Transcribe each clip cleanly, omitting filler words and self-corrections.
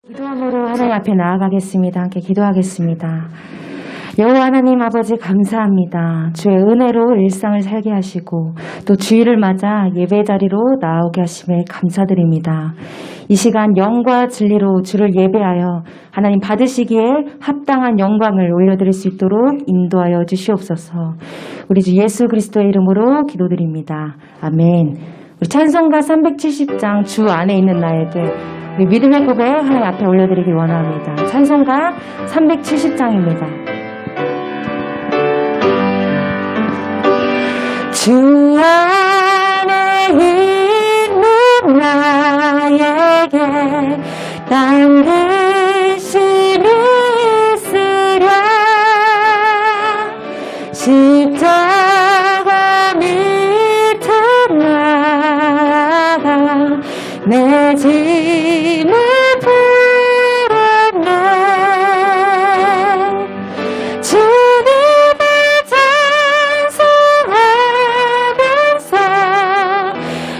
기도함으로 하나님 앞에 나아가겠습니다. 함께 기도하겠습니다. 여호와 하나님 아버지 감사합니다. 주의 은혜로 일상을 살게 하시고 또 주일을 맞아 예배 자리로 나오게 하심에 감사드립니다. 이 시간 영과 진리로 주를 예배하여 하나님 받으시기에 합당한 영광을 올려드릴 수 있도록 인도하여 주시옵소서. 우리 주 예수 그리스도의 이름으로 기도드립니다. 아멘. 우리 찬송가 370장 주 안에 있는 나에게 우리 믿음의 고백 하나님 앞에 올려드리기 원합니다. 찬송가 370장입니다. 주 안에 있는 나에게 당근심이 있으랴 십자가 밑에 나가 내 짐을 풀었네 주님을 찬송하면서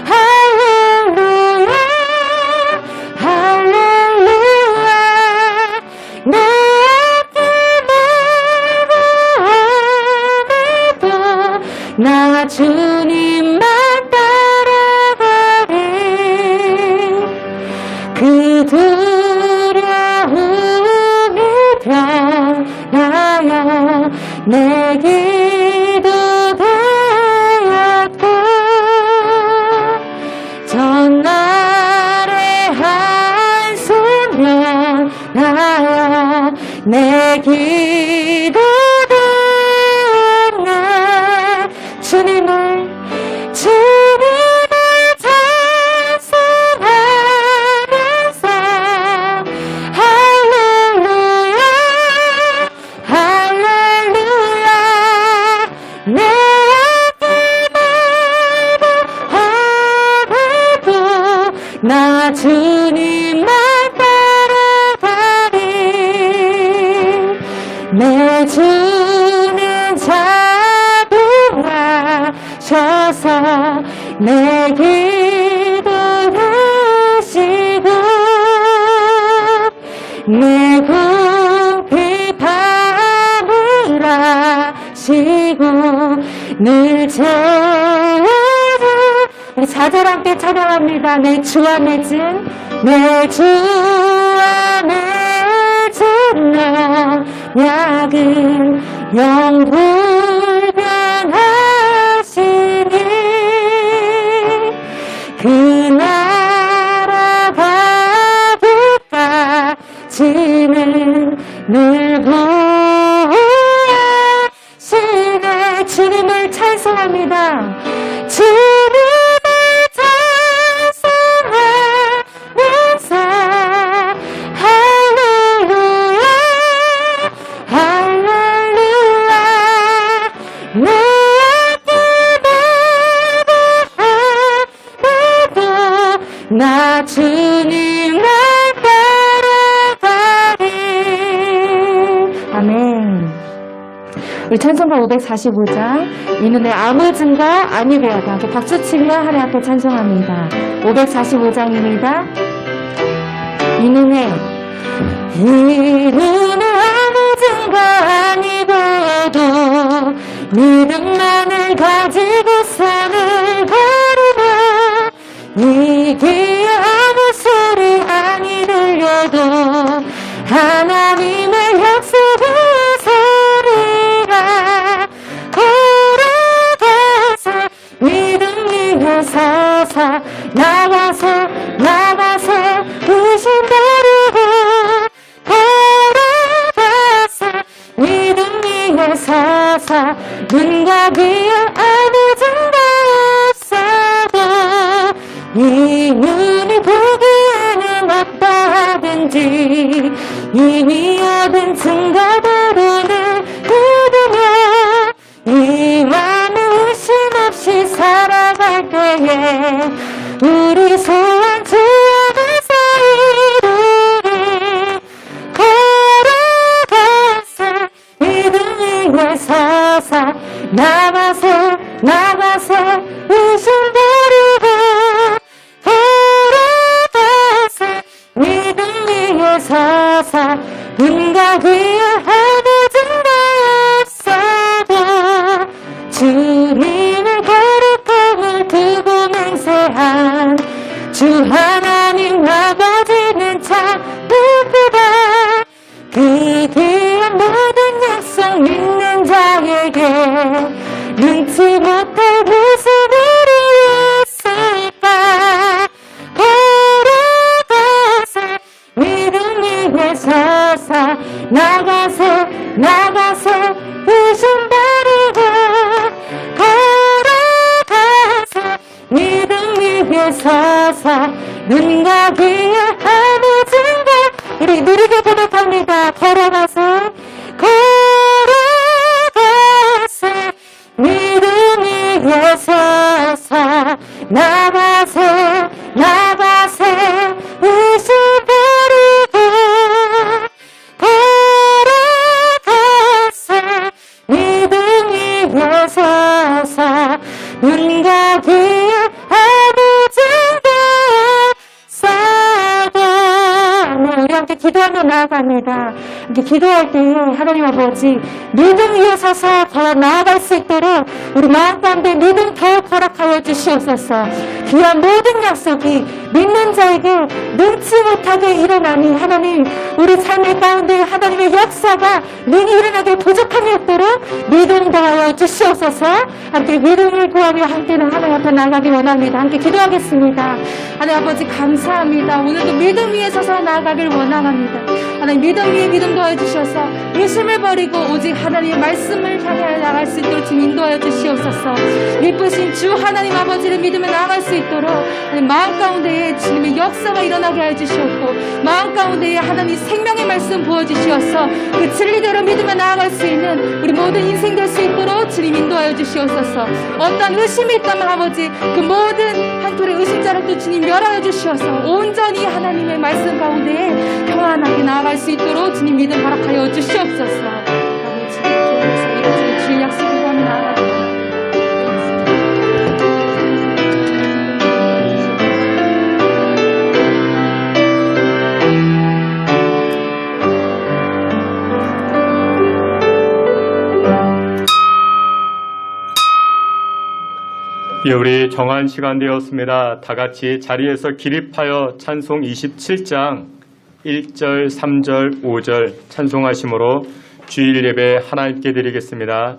할렐루야 할렐루야 내 앞길을 헤매도 나 주님만 그 두려움이 변하여 내 기도 되었고 전날의 한숨 변하여 내 기도 되었네 주님을 나 주님만 따라가리 내 주는 자비하셔서 내 기도 들으시고 내 궁핍 밤을 아시고 늘 채워 자절 함께 찬양합니다. 내 주 안에 진 내 주 안에 진 너약은 영불변하시니 그 나라 가득까지는 늘 보호하시네 주님을 찬송합니다. 주님 나 주님을 따라가리 아멘. 우리 찬송가 545장 이 눈에 아무 증거 아니되어도 함께 박수치며 하나님 앞에 찬송합니다. 545장입니다. 이 눈에 아무 증거 아니되어도 믿음만을 가지고 산을 걸으며 이게 아무 소리 아니 들려도 하나님의 약속의 소리가 걸어가서 믿음 위에 서서 나가서 의심 버리고 걸어가서 믿음 위에 서서 눈과 귀에 아무 증거 이 눈이 보기에는 어떠하든지 이미 얻은 증거대로는 믿으며 이 맘에 의심 없이 살아갈 때에 우리 소원 주 안에서 이루리 걸어가서 믿음 위에 서서 나가서 의심 버리고 서서 눈과 귀에 아버진 데 없어도 주님을 거룩함을 두고 맹세한 주 하나님 아버지는 참 누구다. 그 귀한 모든 약속 믿는 자에게 눈치 못할 무슨 일이 있을까. 걸어가세 믿음 위에 서서 나가세 나가세 의심 버리고 걸어가세 믿음 위에 서서 눈과 귀에 아버진 것 우리 느리게 고백합니다. 걸어가세 걸어가세 믿음 위에 서서 나가세 나가세 의심 버리고 걸어가세 믿음 위에 서서 눈과 귀에 아버진 우리 함께 기도하며 나아갑니다. 이렇게 기도할 때에 하나님 아버지 믿음 위에 서서 더 나아갈 수 있도록 우리 마음 가운데 믿음 더욱 허락하여 주시옵소서. 귀한 모든 약속이 믿는 자에게 능치 못하게 일어나니 하나님 우리 삶의 가운데 하나님의 역사가 능히 일어나게 부족함이 없도록 믿음 더하여 주시옵소서. 함께 믿음을 구하며 함께는 하나님 앞에 나가기 원합니다. 함께 기도하겠습니다. 하나님 아버지 감사합니다. 오늘도 믿음 위에 서서 나아가길 원합니다. 하나님 믿음 위에 믿음 더해 주셔서 의심을 버리고 오직 하나님의 말씀을 향해 나갈 수 있도록 주님 인도하여 주시옵소서. 예쁘신 주 하나님 아버지를 믿으며 나아갈 수 있도록 하나님 마음 가운데에 주님의 역사가 일어나게 하여 주시옵고 마음 가운데에 하나님 생명의 말씀 부어주시어서 그 진리대로 믿으며 나아갈 수 있는 우리 모든 인생 될 수 있도록 주님 인도하여 주시옵소서. 어떤 의심이 있다면 아버지 그 모든 한 톨의 의심자를 주님 멸하여 주시어서 온전히 하나님의 말씀 가운데에 평안하게 나아갈 수 있도록 주님 믿음 허락하여 주시옵소서. 아버지 이곳에 주의 약속을 하며 나아갑니다. 예, 우리 정한 시간 되었습니다. 다 같이 자리에서 기립하여 찬송 27장 1절, 3절, 5절 찬송하심으로 주일 예배 하나님께 드리겠습니다.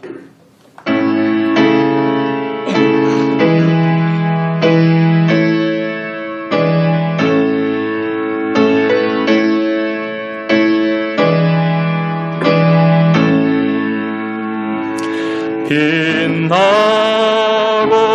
빛나고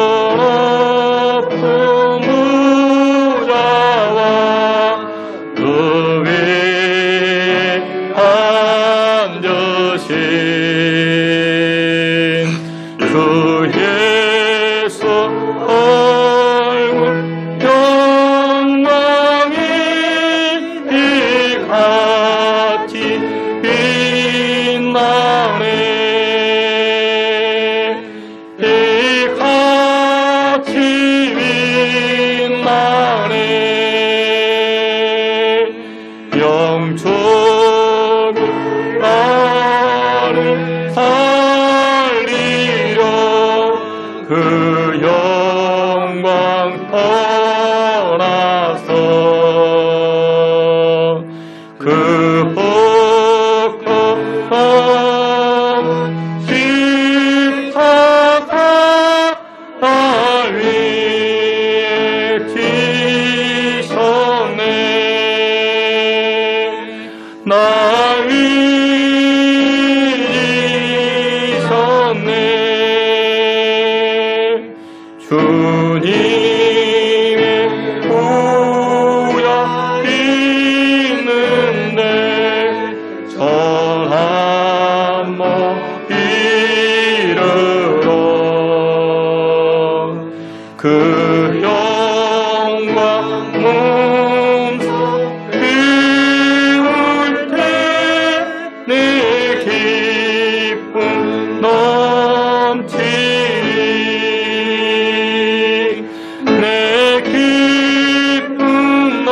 내 기쁨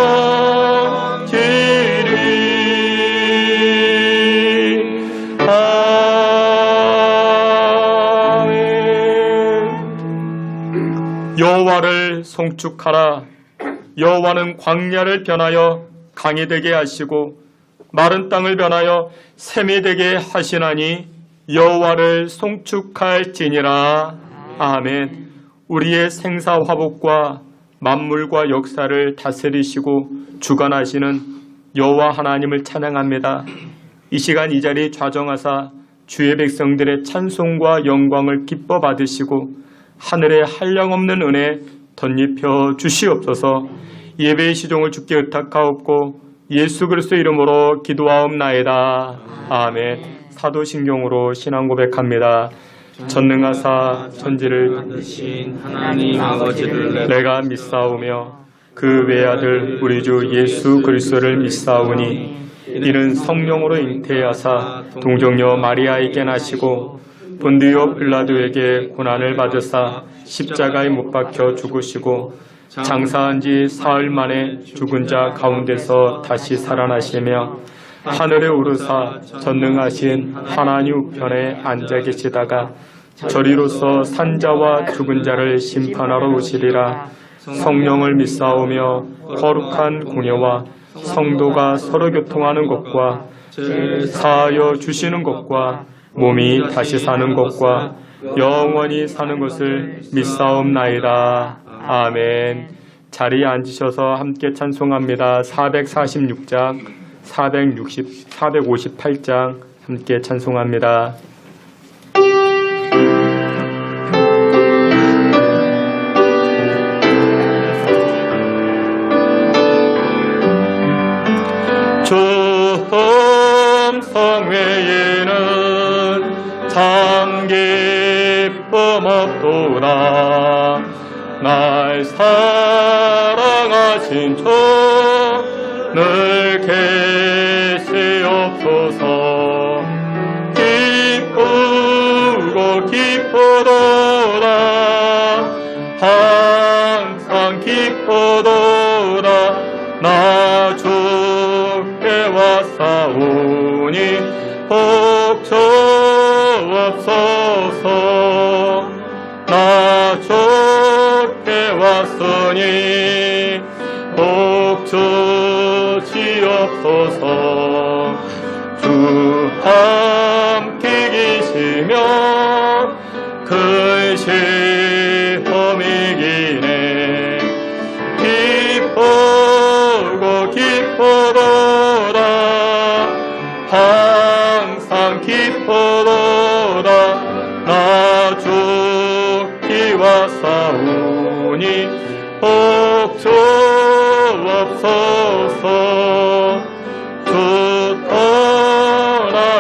넘치리 여호와를 송축하라. 여호와는 광야를 변하여 강이 되게 하시고 마른 땅을 변하여 샘이 되게 하시나니 여호와를 송축할지니라. 아멘. 우리의 생사 화복과 만물과 역사를 다스리시고 주관하시는 여호와 하나님을 찬양합니다. 이 시간 이 자리 좌정하사 주의 백성들의 찬송과 영광을 기뻐 받으시고 하늘에 한량없는 은혜 덧입혀 주시옵소서. 예배의 시종을 주께 의탁하옵고 예수 그리스도 이름으로 기도하옵나이다. 아멘. 사도신경으로 신앙 고백합니다. 전능하사 천지를 만드신 하나님 아버지를 내가 믿사오며 그 외아들 우리 주 예수 그리스도를 믿사오니 이는 성령으로 잉태하사 동정녀 마리아에게 나시고 본디오 빌라도에게 고난을 받으사 십자가에 못 박혀 죽으시고 장사한 지 사흘 만에 죽은 자 가운데서 다시 살아나시며 하늘에 오르사 전능하신 하나님 우편에 앉아 계시다가 저리로서 산자와 죽은 자를 심판하러 오시리라. 성령을 믿사오며 거룩한 공예와 성도가 서로 교통하는 것과 사하여 주시는 것과 몸이 다시 사는 것과 영원히 사는 것을 믿사옵나이다. 아멘. 자리에 앉으셔서 함께 찬송합니다. 446장, 458장 함께 찬송합니다. 좀 성회에는 참 기쁨 없도다. 날 사랑하신 주 늘 계시옵소서. 기쁘고 기쁘도다. 항상 기쁘도다. 나 주께 왔사오니 복주 없소서. 나 주께 왔으니 복주시옵소서. 주 함께 계시며 그 시험이 기네. 기쁘고 기쁘도다. 항상 기쁘도다. 나 주께 왔사오니 복주 없소서. 주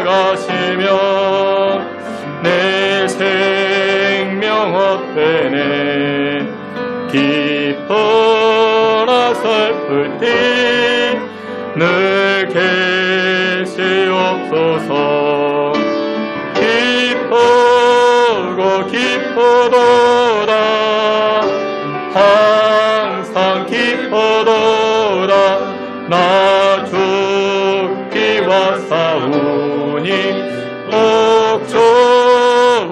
떠나가시면 내 생명 헛되네. 기뻐나 슬플 때 늘 계시옵소서. 기쁘고 기쁘도다. 항상 기쁘도다. 나 주께 왔사오니 복주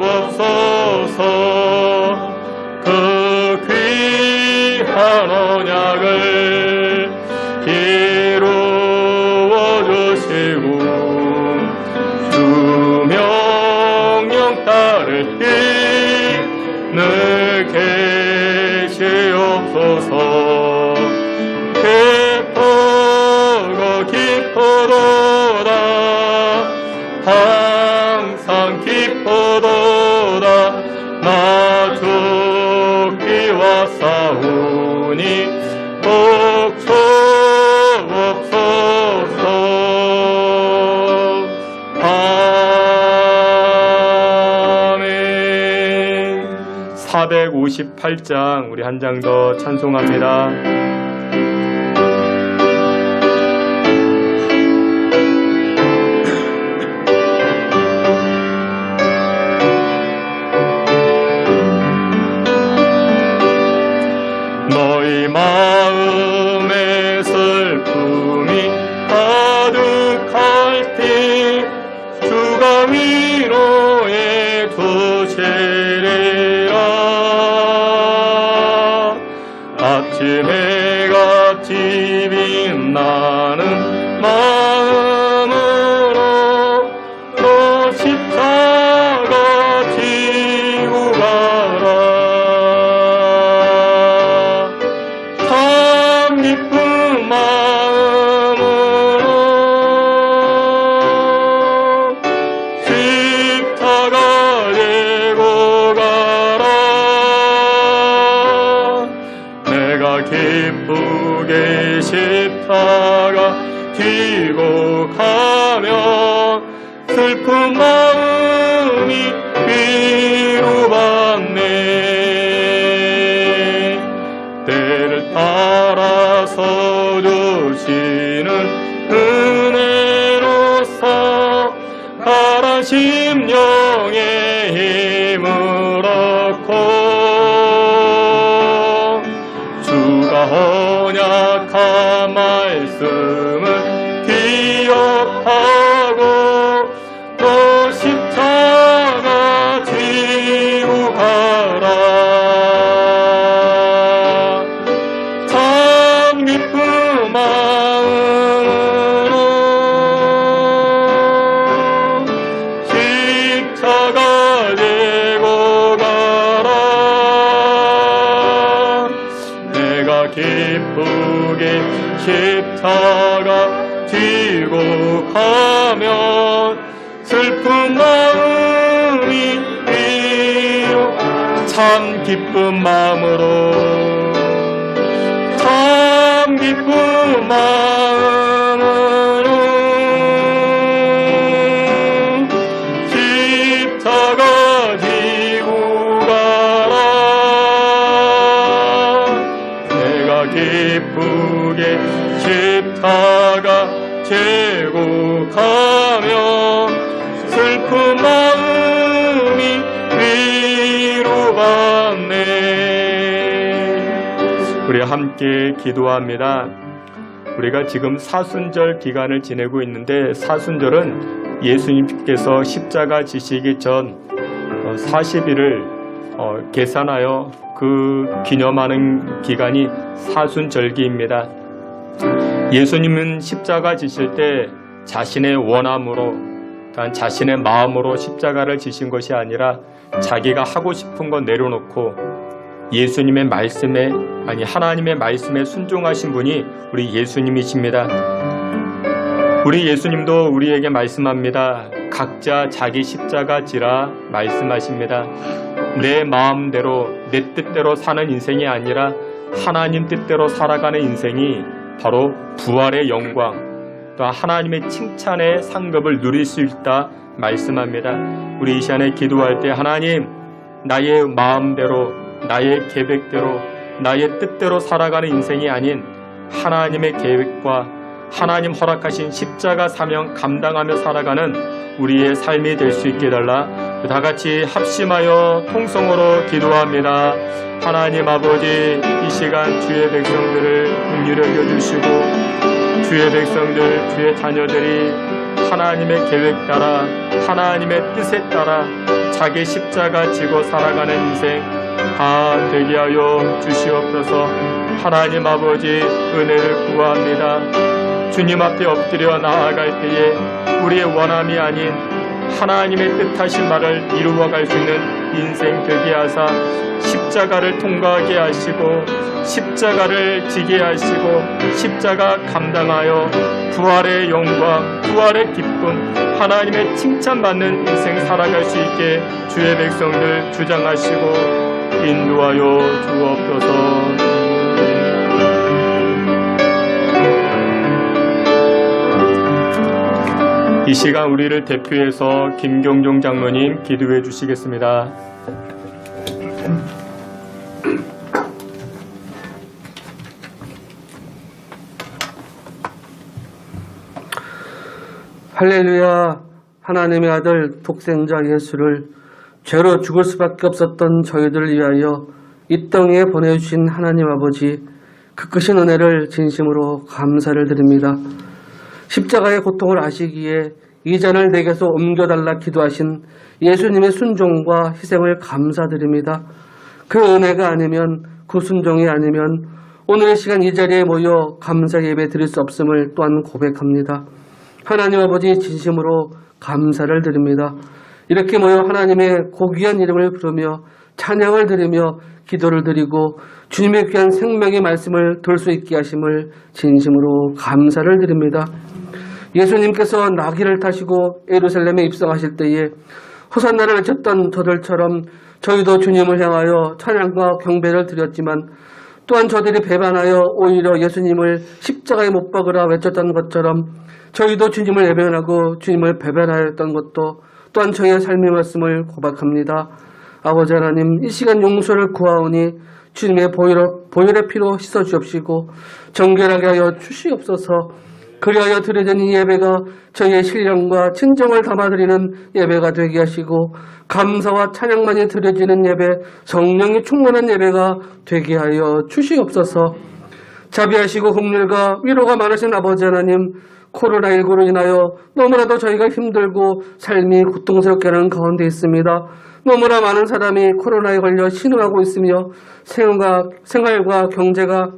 없소서. 그 귀한 언약을 이루어 주시고 주 명령 따를 때 늘 계시옵소서. 기쁘고 기쁘도다. 항상 기쁘도다. 나 주께 왔사오니 복주 없소서. 아멘. 458장 우리 한 장 더 찬송합니다. 너희 마음의 슬픔이 가득할 때 주가 위로해 주시리라. 아침에 같이 빛나는 마음으로 또 십자가 지고 가라. 참 기쁜 마음으로 십자가 지고 가라. 내가 기쁘게 십자가 지고 가면 슬픈 마음이 위로받네. 때를 따라서 주시는 은혜로서 가라 심령의 힘을 얻고 주가 언약한 말씀을 기억하고 또 십자가 지고 가라. 참 기쁜 마음으로 십자가 지고 가라. 내가 기쁘게 십자가 지고 가면 슬픈 마음이 위로. 참 기쁜 마음으로 참 기쁜 마음으로 십자가 지고 가라. 내가 기쁘게 십자가 지고 가면 슬픈 마음이 위로받네. 우리 함께 기도합니다. 우리가 지금 사순절 기간을 지내고 있는데 사순절은 예수님께서 십자가 지시기 전 40일을 계산하여 그 기념하는 기간이 사순절기입니다. 예수님은 십자가 지실 때 자신의 원함으로, 단 자신의 마음으로 십자가를 지신 것이 아니라 자기가 하고 싶은 거 내려놓고 예수님의 말씀에, 하나님의 말씀에 순종하신 분이 우리 예수님이십니다. 우리 예수님도 우리에게 말씀합니다. 각자 자기 십자가 지라 말씀하십니다. 내 마음대로, 내 뜻대로 사는 인생이 아니라 하나님 뜻대로 살아가는 인생이 바로 부활의 영광, 또 하나님의 칭찬의 상급을 누릴 수 있다 말씀합니다. 우리 이 시간에 기도할 때 하나님, 나의 마음대로, 나의 계획대로, 나의 뜻대로 살아가는 인생이 아닌 하나님의 계획과 하나님 허락하신 십자가 사명 감당하며 살아가는 우리의 삶이 될 수 있게 해달라. 다 같이 합심하여 통성으로 기도합니다. 하나님 아버지, 이 시간 주의 백성들을 긍휼히 여겨주시고 주의 백성들, 주의 자녀들이 하나님의 계획 따라, 하나님의 뜻에 따라 자기 십자가 지고 살아가는 인생 다 되게 하여 주시옵소서. 하나님 아버지, 은혜를 구합니다. 주님 앞에 엎드려 나아갈 때에 우리의 원함이 아닌 하나님의 뜻하신 말을 이루어갈 수 있는 인생 되게 하사 십자가를 통과하게 하시고 십자가를 지게 하시고 십자가 감당하여 부활의 영광, 부활의 기쁨, 하나님의 칭찬받는 인생 살아갈 수 있게 주의 백성들 주장하시고 인도하여 주옵소서. 이 시간 우리를 대표해서 김경종 장로님 기도해 주시겠습니다. 할렐루야. 하나님의 아들 독생자 예수를 죄로 죽을 수밖에 없었던 저희들을 위하여 이 땅에 보내주신 하나님 아버지, 그 크신 은혜를 진심으로 감사를 드립니다. 십자가의 고통을 아시기에 이 잔을 내게서 옮겨달라 기도하신 예수님의 순종과 희생을 감사드립니다. 그 은혜가 아니면, 그 순종이 아니면 오늘의 시간 이 자리에 모여 감사 예배 드릴 수 없음을 또한 고백합니다. 하나님 아버지 진심으로 감사를 드립니다. 이렇게 모여 하나님의 고귀한 이름을 부르며 찬양을 드리며 기도를 드리고 주님의 귀한 생명의 말씀을 들을 수 있게 하심을 진심으로 감사를 드립니다. 예수님께서 나귀를 타시고 예루살렘에 입성하실 때에 호산나를 외쳤던 저들처럼 저희도 주님을 향하여 찬양과 경배를 드렸지만 또한 저들이 배반하여 오히려 예수님을 십자가에 못 박으라 외쳤던 것처럼 저희도 주님을 외면하고 주님을 배반하였던 것도 또한 저희의 삶의 말씀을 고백합니다. 아버지 하나님, 이 시간 용서를 구하오니 주님의 보혈의 피로 씻어 주옵시고 정결하게 하여 주시옵소서. 그리하여 드려진 이 예배가 저희의 신령과 친정을 담아드리는 예배가 되게 하시고 감사와 찬양만이 드려지는 예배, 성령이 충만한 예배가 되게 하여 주시옵소서. 자비하시고 긍휼과 위로가 많으신 아버지 하나님, 코로나19로 인하여 너무나도 저희가 힘들고 삶이 고통스럽게 하는 가운데 있습니다. 너무나 많은 사람이 코로나에 걸려 신음하고 있으며 생활과 경제가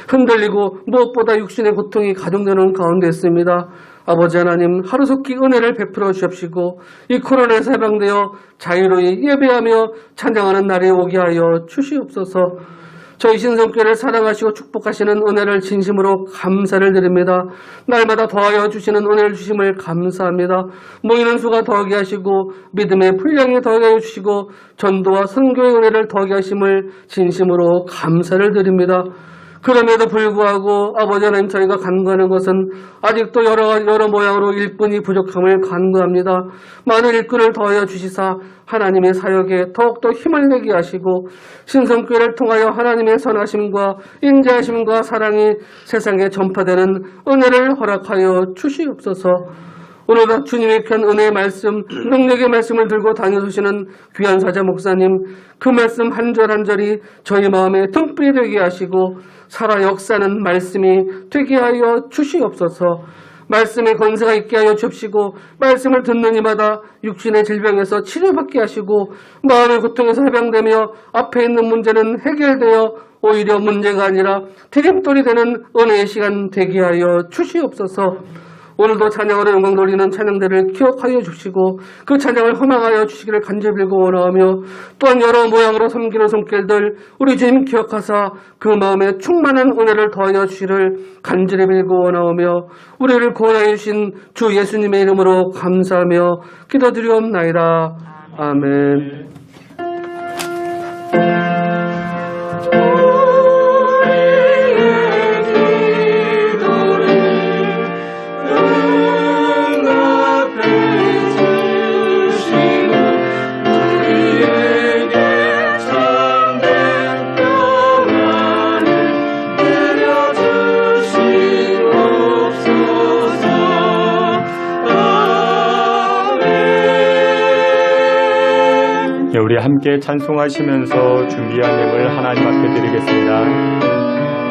흔들리고 무엇보다 육신의 고통이 가중되는 가운데 있습니다. 아버지 하나님, 하루속히 은혜를 베풀어 주옵시고 이 코로나에서 해방되어 자유로이 예배하며 찬양하는 날이 오게 하여 주시옵소서. 저희 신성교회를 사랑하시고 축복하시는 은혜를 진심으로 감사를 드립니다. 날마다 더하여 주시는 은혜를 주심을 감사합니다. 모이는 수가 더하게 하시고 믿음의 분량이 더하게 하여 주시고 전도와 선교의 은혜를 더하게 하심을 진심으로 감사를 드립니다. 그럼에도 불구하고 아버지 하나님, 저희가 간구하는 것은 아직도 여러 모양으로 일꾼이 부족함을 간구합니다. 많은 일꾼을 더하여 주시사 하나님의 사역에 더욱더 힘을 내게 하시고 신성교회를 통하여 하나님의 선하심과 인자하심과 사랑이 세상에 전파되는 은혜를 허락하여 주시옵소서. 오늘도 주님의 귀한 은혜의 말씀, 능력의 말씀을 들고 다녀오시는 귀한 사자 목사님, 그 말씀 한 절 한 절이 저희 마음에 등불이 되게 하시고 살아 역사는 말씀이 되게 하여 주시옵소서. 말씀의 권세가 있게 하여 주옵시고 말씀을 듣는 이마다 육신의 질병에서 치료받게 하시고 마음의 고통에서 해방되며 앞에 있는 문제는 해결되어 오히려 문제가 아니라 디딤돌이 되는 은혜의 시간 되게 하여 주시옵소서. 오늘도 찬양으로 영광 돌리는 찬양들을 기억하여 주시고 그 찬양을 허망하여 주시기를 간절히 빌고 원하며 또한 여러 모양으로 섬기는 손길들 우리 주님 기억하사 그 마음에 충만한 은혜를 더하여 주시기를 간절히 빌고 원하며 우리를 구원하여 주신 주 예수님의 이름으로 감사하며 기도드리옵나이다. 아멘. 우리 함께 찬송하시면서 준비한 예물 하나님 앞에 드리겠습니다.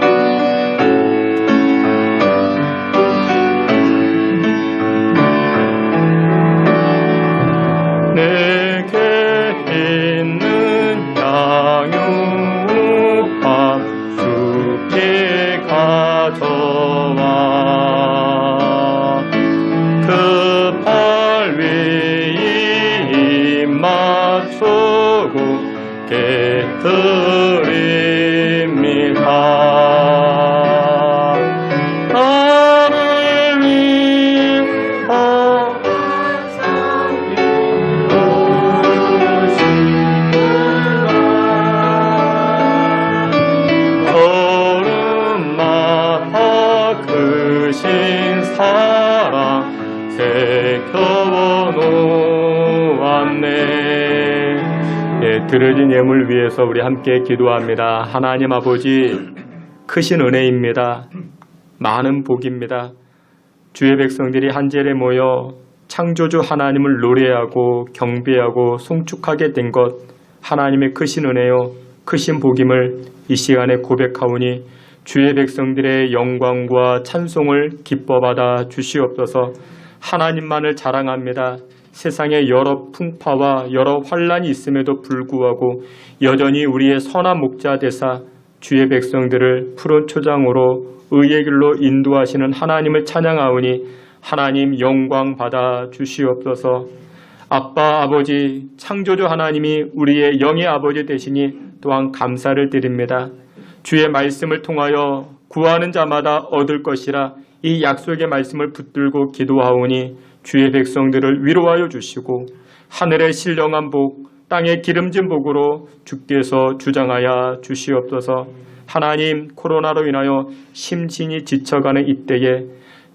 내게 있는 양육밥 숲에 가져와 그 발 위에 입 맞추고 깨뜨립니다. 나를 위하여 걸음마다 크신 사랑 새겨 놓았네. 드려진 예물 위해서 우리 함께 기도합니다. 하나님 아버지, 크신 은혜입니다. 많은 복입니다. 주의 백성들이 한 자리에 모여 창조주 하나님을 노래하고 경배하고 송축하게 된 것 하나님의 크신 은혜요 크신 복임을 이 시간에 고백하오니 주의 백성들의 영광과 찬송을 기뻐받아 주시옵소서. 하나님만을 자랑합니다. 세상에 여러 풍파와 여러 환란이 있음에도 불구하고 여전히 우리의 선한 목자 되사 주의 백성들을 푸른 초장으로 의의 길로 인도하시는 하나님을 찬양하오니 하나님 영광 받아 주시옵소서. 아빠 아버지 창조주 하나님이 우리의 영의 아버지 되시니 또한 감사를 드립니다. 주의 말씀을 통하여 구하는 자마다 얻을 것이라 이 약속의 말씀을 붙들고 기도하오니 주의 백성들을 위로하여 주시고 하늘의 신령한 복 땅의 기름진 복으로 주께서 주장하여 주시옵소서. 하나님 코로나로 인하여 심신이 지쳐가는 이때에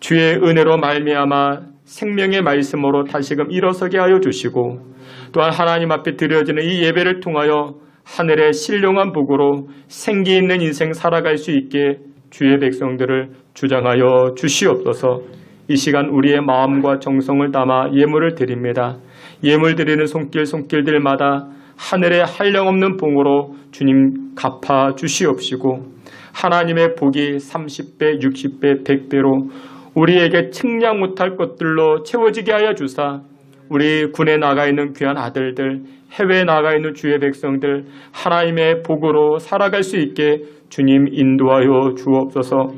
주의 은혜로 말미암아 생명의 말씀으로 다시금 일어서게 하여 주시고 또한 하나님 앞에 드려지는 이 예배를 통하여 하늘의 신령한 복으로 생기 있는 인생 살아갈 수 있게 주의 백성들을 주장하여 주시옵소서. 이 시간 우리의 마음과 정성을 담아 예물을 드립니다. 예물 드리는 손길들마다 하늘의 한량없는 봉으로 주님 갚아 주시옵시고 하나님의 복이 30배, 60배, 100배로 우리에게 측량 못할 것들로 채워지게 하여 주사 우리 군에 나가 있는 귀한 아들들, 해외에 나가 있는 주의 백성들 하나님의 복으로 살아갈 수 있게 주님 인도하여 주옵소서.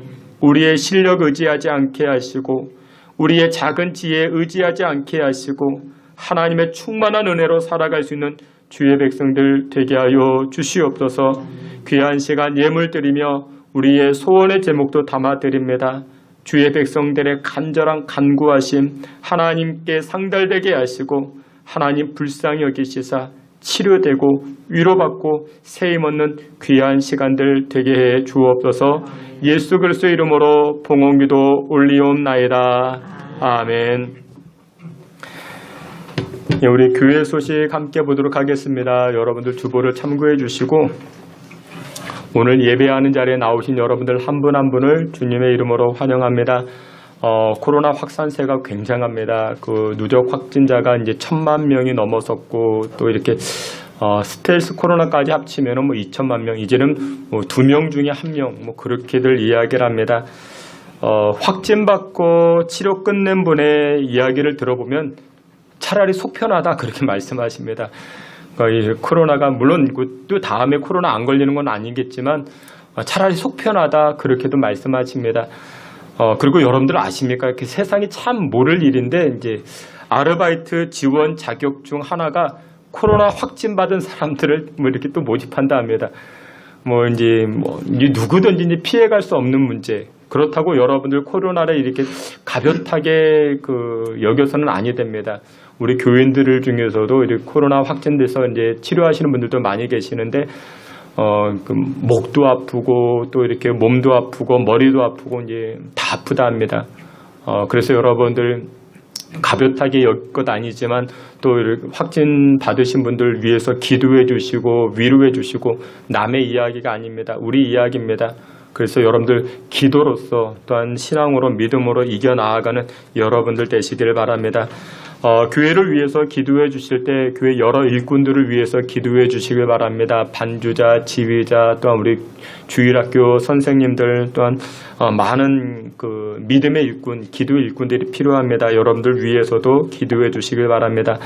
우리의 실력 의지하지 않게 하시고 우리의 작은 지혜에 의지하지 않게 하시고 하나님의 충만한 은혜로 살아갈 수 있는 주의 백성들 되게 하여 주시옵소서. 귀한 시간 예물 드리며 우리의 소원의 제목도 담아드립니다. 주의 백성들의 간절한 간구하심 하나님께 상달되게 하시고 하나님 불쌍히 여기시사 치료되고 위로받고 세임 얻는 귀한 시간들 되게 해 주옵소서. 예수 그리스도 이름으로 봉헌기도 올리옵나이다. 아멘. 우리 교회 소식 함께 보도록 하겠습니다. 여러분들 주보를 참고해 주시고 오늘 예배하는 자리에 나오신 여러분들 한 분 한 분을 주님의 이름으로 환영합니다. 코로나 확산세가 굉장합니다. 그 누적 확진자가 이제 1,000만 명이 넘어섰고 또 이렇게 스텔스 코로나까지 합치면은 뭐 2천만 명, 이제는 뭐 2명 중에 1명 뭐 그렇게들 이야기를 합니다. 확진받고 치료 끝낸 분의 이야기를 들어보면 차라리 속 편하다 그렇게 말씀하십니다. 그러니까 이 코로나가 물론 또 다음에 코로나 안 걸리는 건 아니겠지만 차라리 속 편하다 그렇게도 말씀하십니다. 그리고 여러분들 아십니까? 이렇게 세상이 참 모를 일인데 이제 아르바이트 지원 자격 중 하나가 코로나 확진받은 사람들을 뭐 이렇게 또 모집한다 합니다. 이제 누구든지 이제 피해갈 수 없는 문제. 그렇다고 여러분들 코로나를 이렇게 가볍게 여겨서는 아니 됩니다. 우리 교인들 중에서도 이렇게 코로나 확진돼서 이제 치료하시는 분들도 많이 계시는데, 목도 아프고 또 이렇게 몸도 아프고 머리도 아프고 이제 다 아프다 합니다. 그래서 여러분들 가볍게 여길 것 아니지만 또 이렇게 확진 받으신 분들 위해서 기도해 주시고 위로해 주시고 남의 이야기가 아닙니다. 우리 이야기입니다. 그래서 여러분들 기도로서 또한 신앙으로 믿음으로 이겨나아가는 여러분들 되시길 바랍니다. 교회를 위해서 기도해 주실 때 교회 여러 일꾼들을 위해서 기도해 주시길 바랍니다. 반주자, 지휘자, 또한 우리 주일학교 선생님들 또한 많은 믿음의 일꾼, 기도 일꾼들이 필요합니다. 여러분들 위해서도 기도해 주시길 바랍니다.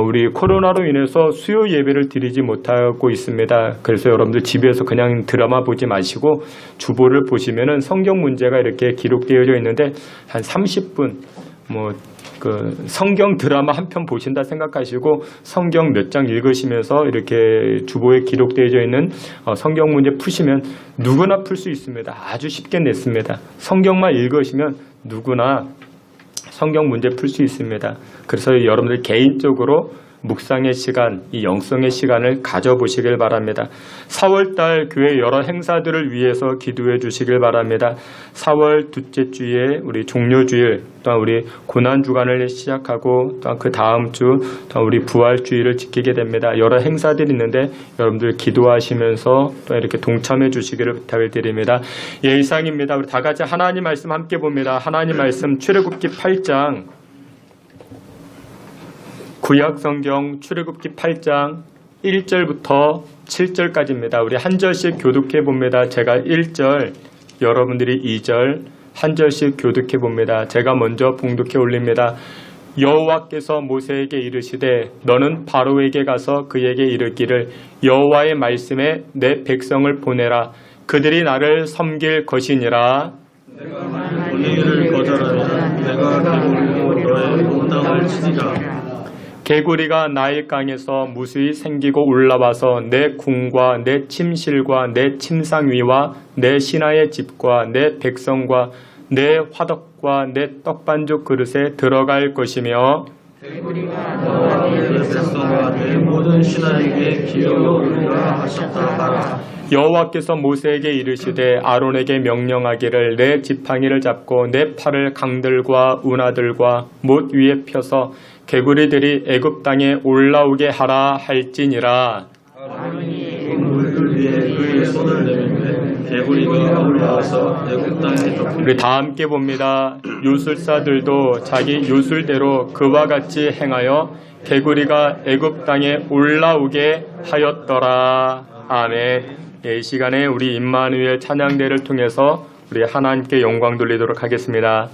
우리 코로나로 인해서 수요 예배를 드리지 못하고 있습니다. 그래서 여러분들 집에서 그냥 드라마 보지 마시고 주보를 보시면은 성경 문제가 이렇게 기록되어 있는데 한 30분 성경 드라마 한 편 보신다 생각하시고 성경 몇 장 읽으시면서 이렇게 주보에 기록되어 있는 성경 문제 푸시면 누구나 풀 수 있습니다. 아주 쉽게 냈습니다. 성경만 읽으시면 누구나 성경 문제 풀 수 있습니다. 그래서 여러분들 개인적으로 묵상의 시간, 이 영성의 시간을 가져보시길 바랍니다. 4월달 교회 여러 행사들을 위해서 기도해 주시길 바랍니다. 4월 둘째 주에 우리 종료주일, 또한 우리 고난주간을 시작하고 또한 그 다음 주 또한 우리 부활주일을 지키게 됩니다. 여러 행사들이 있는데 여러분들 기도하시면서 또 이렇게 동참해 주시기를 부탁을 드립니다. 예, 이상입니다. 우리 다 같이 하나님 말씀 함께 봅니다. 하나님 말씀 출애굽기 8장 구약성경 출애굽기 8장 1절부터 7절까지입니다. 우리 한 절씩 교독해 봅니다. 제가 1절, 여러분들이 2절 한 절씩 교독해 봅니다. 제가 먼저 봉독해 올립니다. 여호와께서 모세에게 이르시되 너는 바로에게 가서 그에게 이르기를 여호와의 말씀에 내 백성을 보내라. 그들이 나를 섬길 것이니라. 보내기를 거절하면 내가 개구리로 너의 온 땅을 치리라. 개구리가 나일 강에서 무수히 생기고 올라와서 내 궁과 내 침실과 내 침상 위와 내 신하의 집과 내 백성과 내 화덕과 내 떡반죽 그릇에 들어갈 것이며 너와 내 백성과 내 모든 신하에게 기업으로 오르라 하셨다 하라. 여호와께서 모세에게 이르시되 아론에게 명령하기를 내 지팡이를 잡고 내 팔을 강들과 운하들과 못 위에 펴서 개구리들이 애굽 땅에 올라오게 하라 할지니라. 아론이 물들 위에 그의 손을 내밀매 개구리가 올라와서 애굽 땅에 덮으리라. 우리 다 함께 봅니다. 요술사들도 자기 요술대로 그와 같이 행하여 개구리가 애굽 땅에 올라오게 하였더라. 아멘. 이 시간에 우리 임마누엘 찬양대를 통해서 우리 하나님께 영광 돌리도록 하겠습니다.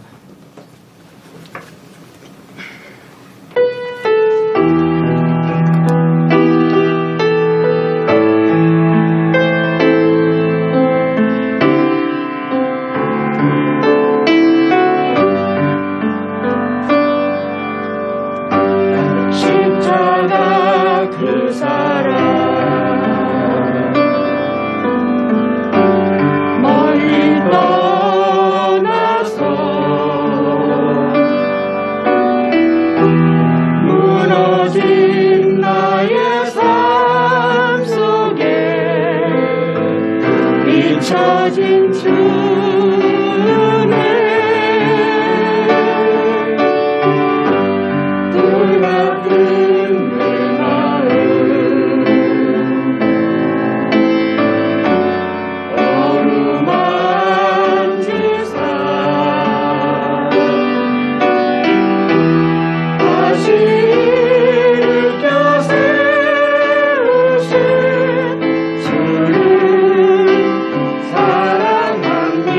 십자가 그 사랑 멀리 떠나서 무너진 나의 삶 속에 잊혀진 주네 돌같은 내 마음 어루만지사 다시 일으켜 세우신 주를 사랑합니다.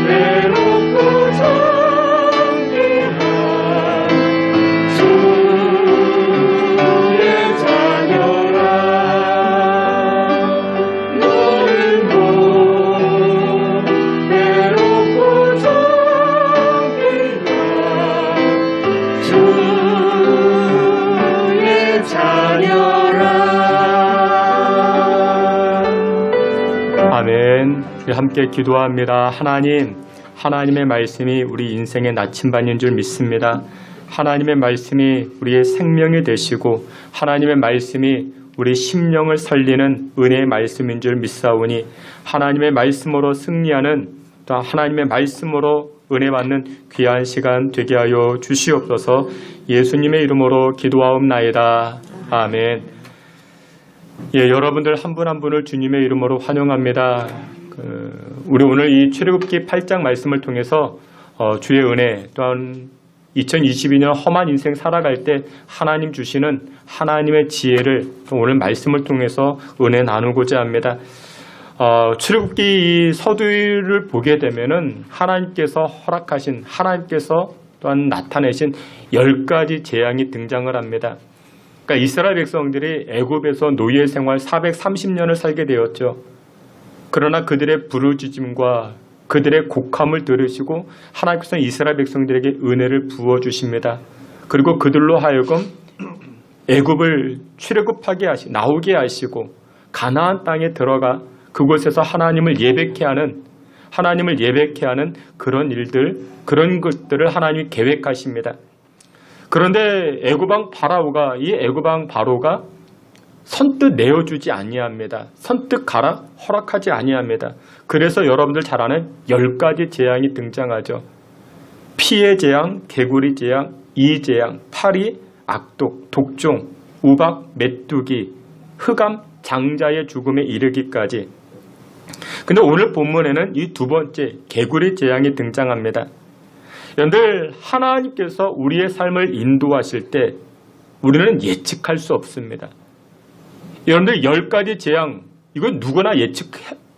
외롭고 정결한 주의 자녀라 너는 곧 외롭고 정결한 주의 자녀라. 아멘. 우리 함께 기도합니다. 하나님의 말씀이 우리 인생의 나침반인 줄 믿습니다. 하나님의 말씀이 우리의 생명이 되시고 하나님의 말씀이 우리 심령을 살리는 은혜의 말씀인 줄 믿사오니 하나님의 말씀으로 승리하는 또 하나님의 말씀으로 은혜 받는 귀한 시간 되게 하여 주시옵소서. 예수님의 이름으로 기도하옵나이다. 아멘. 예, 여러분들 한 분 한 분을 주님의 이름으로 환영합니다. 우리 오늘 이 출애굽기 8장 말씀을 통해서 주의 은혜 또한 2022년 험한 인생 살아갈 때 하나님 주시는 하나님의 지혜를 또 오늘 말씀을 통해서 은혜 나누고자 합니다. 출애굽기 이 서두를 보게 되면은 하나님께서 허락하신 하나님께서 또한 나타내신 10가지 재앙이 등장을 합니다. 그러니까 이스라엘 백성들이 애굽에서 노예 생활 430년을 살게 되었죠. 그러나 그들의 부르짖음과 그들의 곡함을 들으시고 하나님께서는 이스라엘 백성들에게 은혜를 부어주십니다. 그리고 그들로 하여금 애굽을 출애굽하게 나오게 하시고 가나안 땅에 들어가 그곳에서 하나님을 예배케 하는 그런 일들, 그런 것들을 하나님이 계획하십니다. 그런데 애굽왕 바로가 선뜻 내어주지 아니합니다. 선뜻 가라 허락하지 아니합니다. 그래서 여러분들 잘 아는 10가지 재앙이 등장하죠. 피의 재앙, 개구리 재앙, 이재앙, 파리, 악독, 독종, 우박, 메뚜기, 흑암, 장자의 죽음에 이르기까지. 근데 오늘 본문에는 이 두 번째 개구리 재앙이 등장합니다. 여러분들 하나님께서 우리의 삶을 인도하실 때 우리는 예측할 수 없습니다. 여러분들 10가지 재앙 이건 누구나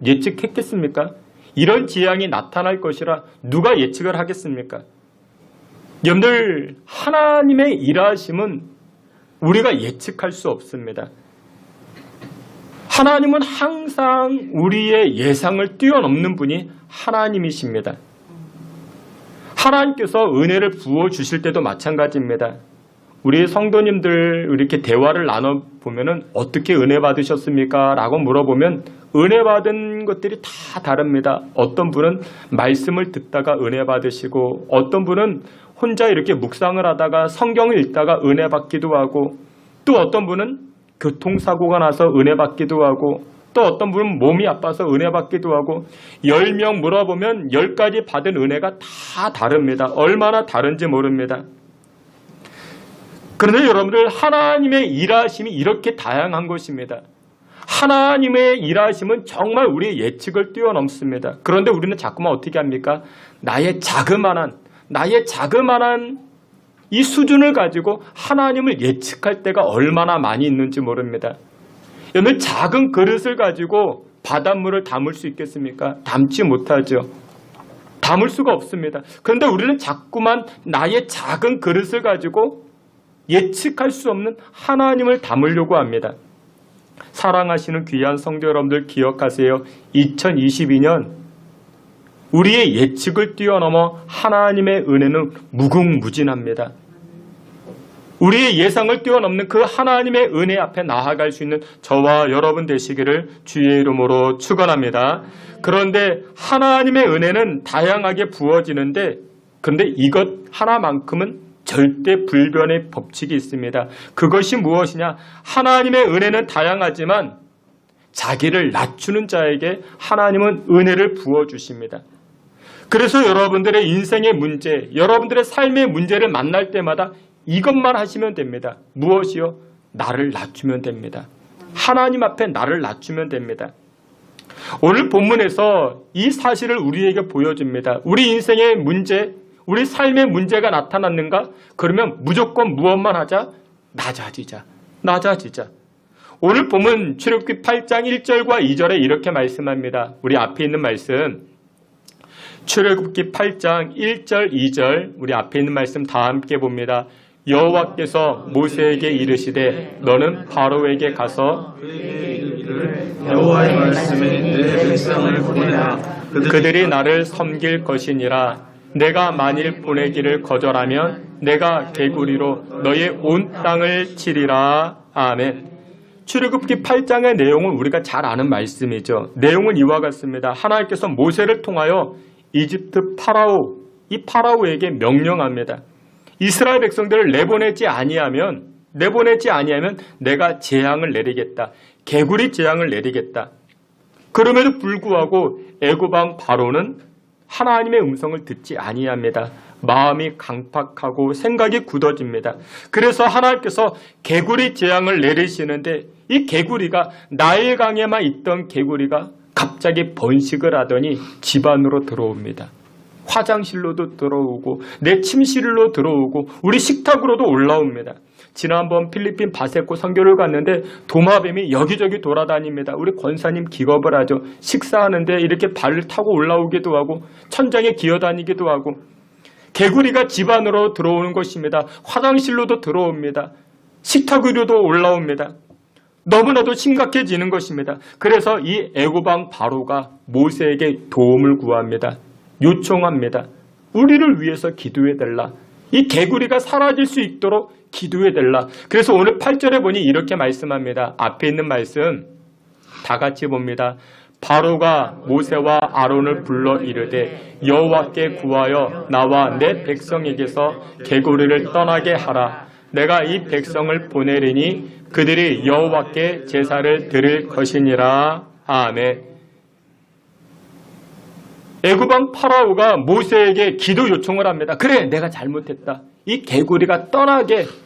예측했겠습니까? 이런 재앙이 나타날 것이라 누가 예측을 하겠습니까? 여러분들 하나님의 일하심은 우리가 예측할 수 없습니다. 하나님은 항상 우리의 예상을 뛰어넘는 분이 하나님이십니다. 하나님께서 은혜를 부어주실 때도 마찬가지입니다. 우리 성도님들 이렇게 대화를 나눠보면 어떻게 은혜 받으셨습니까? 라고 물어보면 은혜 받은 것들이 다 다릅니다. 어떤 분은 말씀을 듣다가 은혜 받으시고 어떤 분은 혼자 이렇게 묵상을 하다가 성경을 읽다가 은혜 받기도 하고 또 어떤 분은 교통사고가 나서 은혜 받기도 하고 또 어떤 분은 몸이 아파서 은혜 받기도 하고 10명 물어보면 10가지 받은 은혜가 다 다릅니다. 얼마나 다른지 모릅니다. 그런데 여러분들 하나님의 일하심이 이렇게 다양한 것입니다. 하나님의 일하심은 정말 우리의 예측을 뛰어넘습니다. 그런데 우리는 자꾸만 어떻게 합니까? 나의 자그마한 이 수준을 가지고 하나님을 예측할 때가 얼마나 많이 있는지 모릅니다. 여러분 작은 그릇을 가지고 바닷물을 담을 수 있겠습니까? 담지 못하죠. 담을 수가 없습니다. 그런데 우리는 자꾸만 나의 작은 그릇을 가지고 예측할 수 없는 하나님을 담으려고 합니다. 사랑하시는 귀한 성도 여러분들 기억하세요. 2022년 우리의 예측을 뛰어넘어 하나님의 은혜는 무궁무진합니다. 우리의 예상을 뛰어넘는 그 하나님의 은혜 앞에 나아갈 수 있는 저와 여러분 되시기를 주의 이름으로 축원합니다. 그런데 하나님의 은혜는 다양하게 부어지는데 그런데 이것 하나만큼은 절대 불변의 법칙이 있습니다. 그것이 무엇이냐? 하나님의 은혜는 다양하지만 자기를 낮추는 자에게 하나님은 은혜를 부어주십니다. 그래서 여러분들의 인생의 문제, 여러분들의 삶의 문제를 만날 때마다 이것만 하시면 됩니다. 무엇이요? 나를 낮추면 됩니다. 하나님 앞에 나를 낮추면 됩니다. 오늘 본문에서 이 사실을 우리에게 보여줍니다. 우리 인생의 문제, 우리 삶의 문제가 나타났는가? 그러면 무조건 무엇만 하자? 낮아지자. 오늘 보면 출애굽기 8장 1절과 2절에 이렇게 말씀합니다. 우리 앞에 있는 말씀 출애굽기 8장 1절 2절 우리 앞에 있는 말씀 다 함께 봅니다. 여호와께서 모세에게 이르시되 너는 바로에게 가서 그에게 이르기를 여호와의 말씀에 내 백성을 보내라. 그들이 나를 섬길 것이니라. 내가 만일 보내기를 거절하면 내가 개구리로 너의 온 땅을 치리라. 아멘. 출애굽기 8장의 내용은 우리가 잘 아는 말씀이죠. 내용은 이와 같습니다. 하나님께서 모세를 통하여 이집트 파라오, 이 파라오에게 명령합니다. 이스라엘 백성들을 내보내지 아니하면 내가 재앙을 내리겠다. 개구리 재앙을 내리겠다. 그럼에도 불구하고 애굽 왕 바로는 하나님의 음성을 듣지 아니합니다. 마음이 강팍하고 생각이 굳어집니다. 그래서 하나님께서 개구리 재앙을 내리시는데 이 개구리가 나일강에만 있던 개구리가 갑자기 번식을 하더니 집안으로 들어옵니다. 화장실로도 들어오고 내 침실로 들어오고 우리 식탁으로도 올라옵니다. 지난번 필리핀 바세코 선교를 갔는데 도마뱀이 여기저기 돌아다닙니다. 우리 권사님 기겁을 하죠. 식사하는데 이렇게 발을 타고 올라오기도 하고 천장에 기어다니기도 하고 개구리가 집안으로 들어오는 것입니다. 화장실로도 들어옵니다. 식탁으로도 올라옵니다. 너무나도 심각해지는 것입니다. 그래서 이 애굽 왕 바로가 모세에게 도움을 구합니다. 요청합니다. 우리를 위해서 기도해달라. 이 개구리가 사라질 수 있도록 기도해달라. 그래서 오늘 8절에 보니 이렇게 말씀합니다. 앞에 있는 말씀 다 같이 봅니다. 바로가 모세와 아론을 불러 이르되 여호와께 구하여 나와 내 백성에게서 개구리를 떠나게 하라. 내가 이 백성을 보내리니 그들이 여호와께 제사를 드릴 것이니라. 아멘. 애굽 왕 파라오가 모세에게 기도 요청을 합니다. 그래, 내가 잘못했다. 이 개구리가 떠나게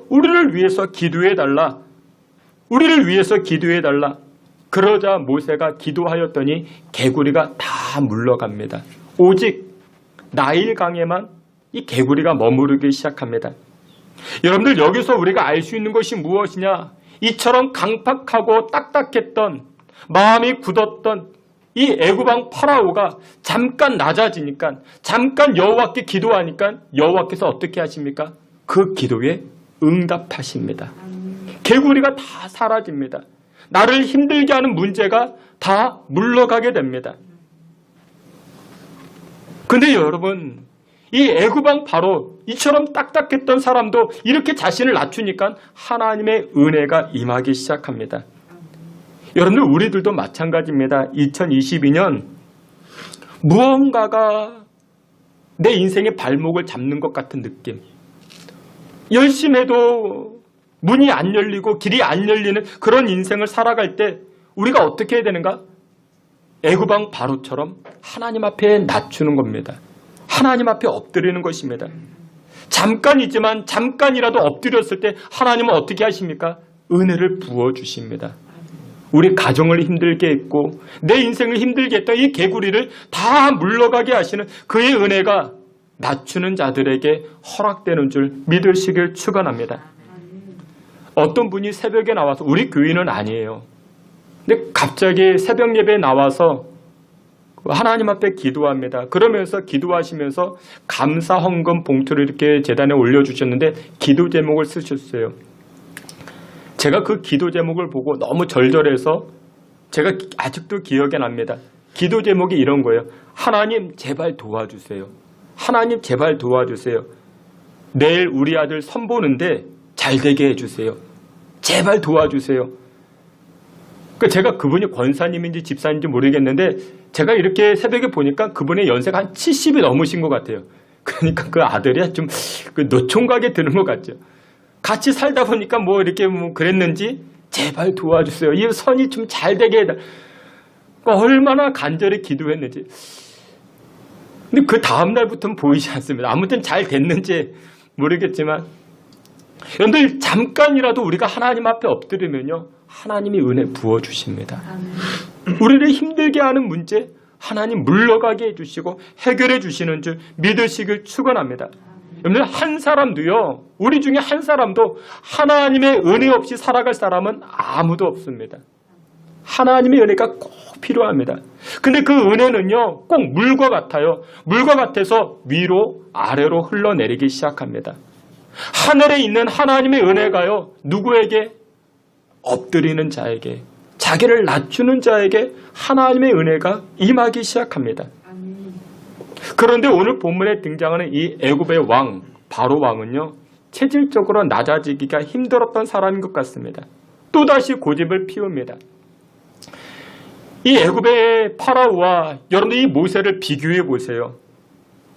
우리를 위해서 기도해달라. 우리를 위해서 기도해달라. 그러자 모세가 기도하였더니 개구리가 다 물러갑니다. 오직 나일강에만 이 개구리가 머무르기 시작합니다. 여러분들 여기서 우리가 알 수 있는 것이 무엇이냐? 이처럼 강팍하고 딱딱했던 마음이 굳었던 이 애굽 왕 파라오가 잠깐 낮아지니까 잠깐 여호와께 기도하니까 여호와께서 어떻게 하십니까? 그 기도에 응답하십니다. 개구리가 다 사라집니다. 나를 힘들게 하는 문제가 다 물러가게 됩니다. 근데 여러분 이 애굽 왕 바로 이처럼 딱딱했던 사람도 이렇게 자신을 낮추니까 하나님의 은혜가 임하기 시작합니다. 여러분들 우리들도 마찬가지입니다. 2022년 무언가가 내 인생의 발목을 잡는 것 같은 느낌. 열심히 해도 문이 안 열리고 길이 안 열리는 그런 인생을 살아갈 때 우리가 어떻게 해야 되는가? 애굽 왕 바로처럼 하나님 앞에 낮추는 겁니다. 하나님 앞에 엎드리는 것입니다. 잠깐이지만 잠깐이라도 엎드렸을 때 하나님은 어떻게 하십니까? 은혜를 부어주십니다. 우리 가정을 힘들게 했고 내 인생을 힘들게 했던 이 개구리를 다 물러가게 하시는 그의 은혜가 낮추는 자들에게 허락되는 줄 믿으시길 축원합니다. 어떤 분이 새벽에 나와서 우리 교인은 아니에요. 근데 갑자기 새벽 예배에 나와서 하나님 앞에 기도합니다. 그러면서 기도하시면서 감사 헌금 봉투를 이렇게 재단에 올려주셨는데 기도 제목을 쓰셨어요. 제가 그 기도 제목을 보고 너무 절절해서 제가 아직도 기억에 납니다. 기도 제목이 이런 거예요. 하나님 제발 도와주세요. 하나님 제발 도와주세요. 내일 우리 아들 선보는데 잘 되게 해주세요. 제발 도와주세요. 제가 그분이 권사님인지 집사인지 모르겠는데 제가 이렇게 새벽에 보니까 그분의 연세가 한 70이 넘으신 것 같아요. 그러니까 그 아들이 좀 노총각에 드는 것 같죠. 같이 살다 보니까 뭐 이렇게 뭐 그랬는지 제발 도와주세요. 이 선이 좀 잘 되게 해달라. 그러니까 얼마나 간절히 기도했는지. 근데 그 다음 날부터는 보이지 않습니다. 아무튼 잘 됐는지 모르겠지만 여러분들 잠깐이라도 우리가 하나님 앞에 엎드리면요 하나님이 은혜 부어주십니다. 우리를 힘들게 하는 문제 하나님 물러가게 해주시고 해결해 주시는 줄 믿으시길 축원합니다. 여러분들 한 사람도요, 우리 중에 한 사람도 하나님의 은혜 없이 살아갈 사람은 아무도 없습니다. 하나님의 은혜가 꼭 필요합니다. 근데 그 은혜는요, 꼭 물과 같아요. 물과 같아서 위로 아래로 흘러내리기 시작합니다. 하늘에 있는 하나님의 은혜가요, 누구에게? 엎드리는 자에게, 자기를 낮추는 자에게 하나님의 은혜가 임하기 시작합니다. 그런데 오늘 본문에 등장하는 이 애굽의 왕, 바로 왕은요, 체질적으로 낮아지기가 힘들었던 사람인 것 같습니다. 또다시 고집을 피웁니다. 이 애굽의 파라오와 여러분들 이 모세를 비교해 보세요.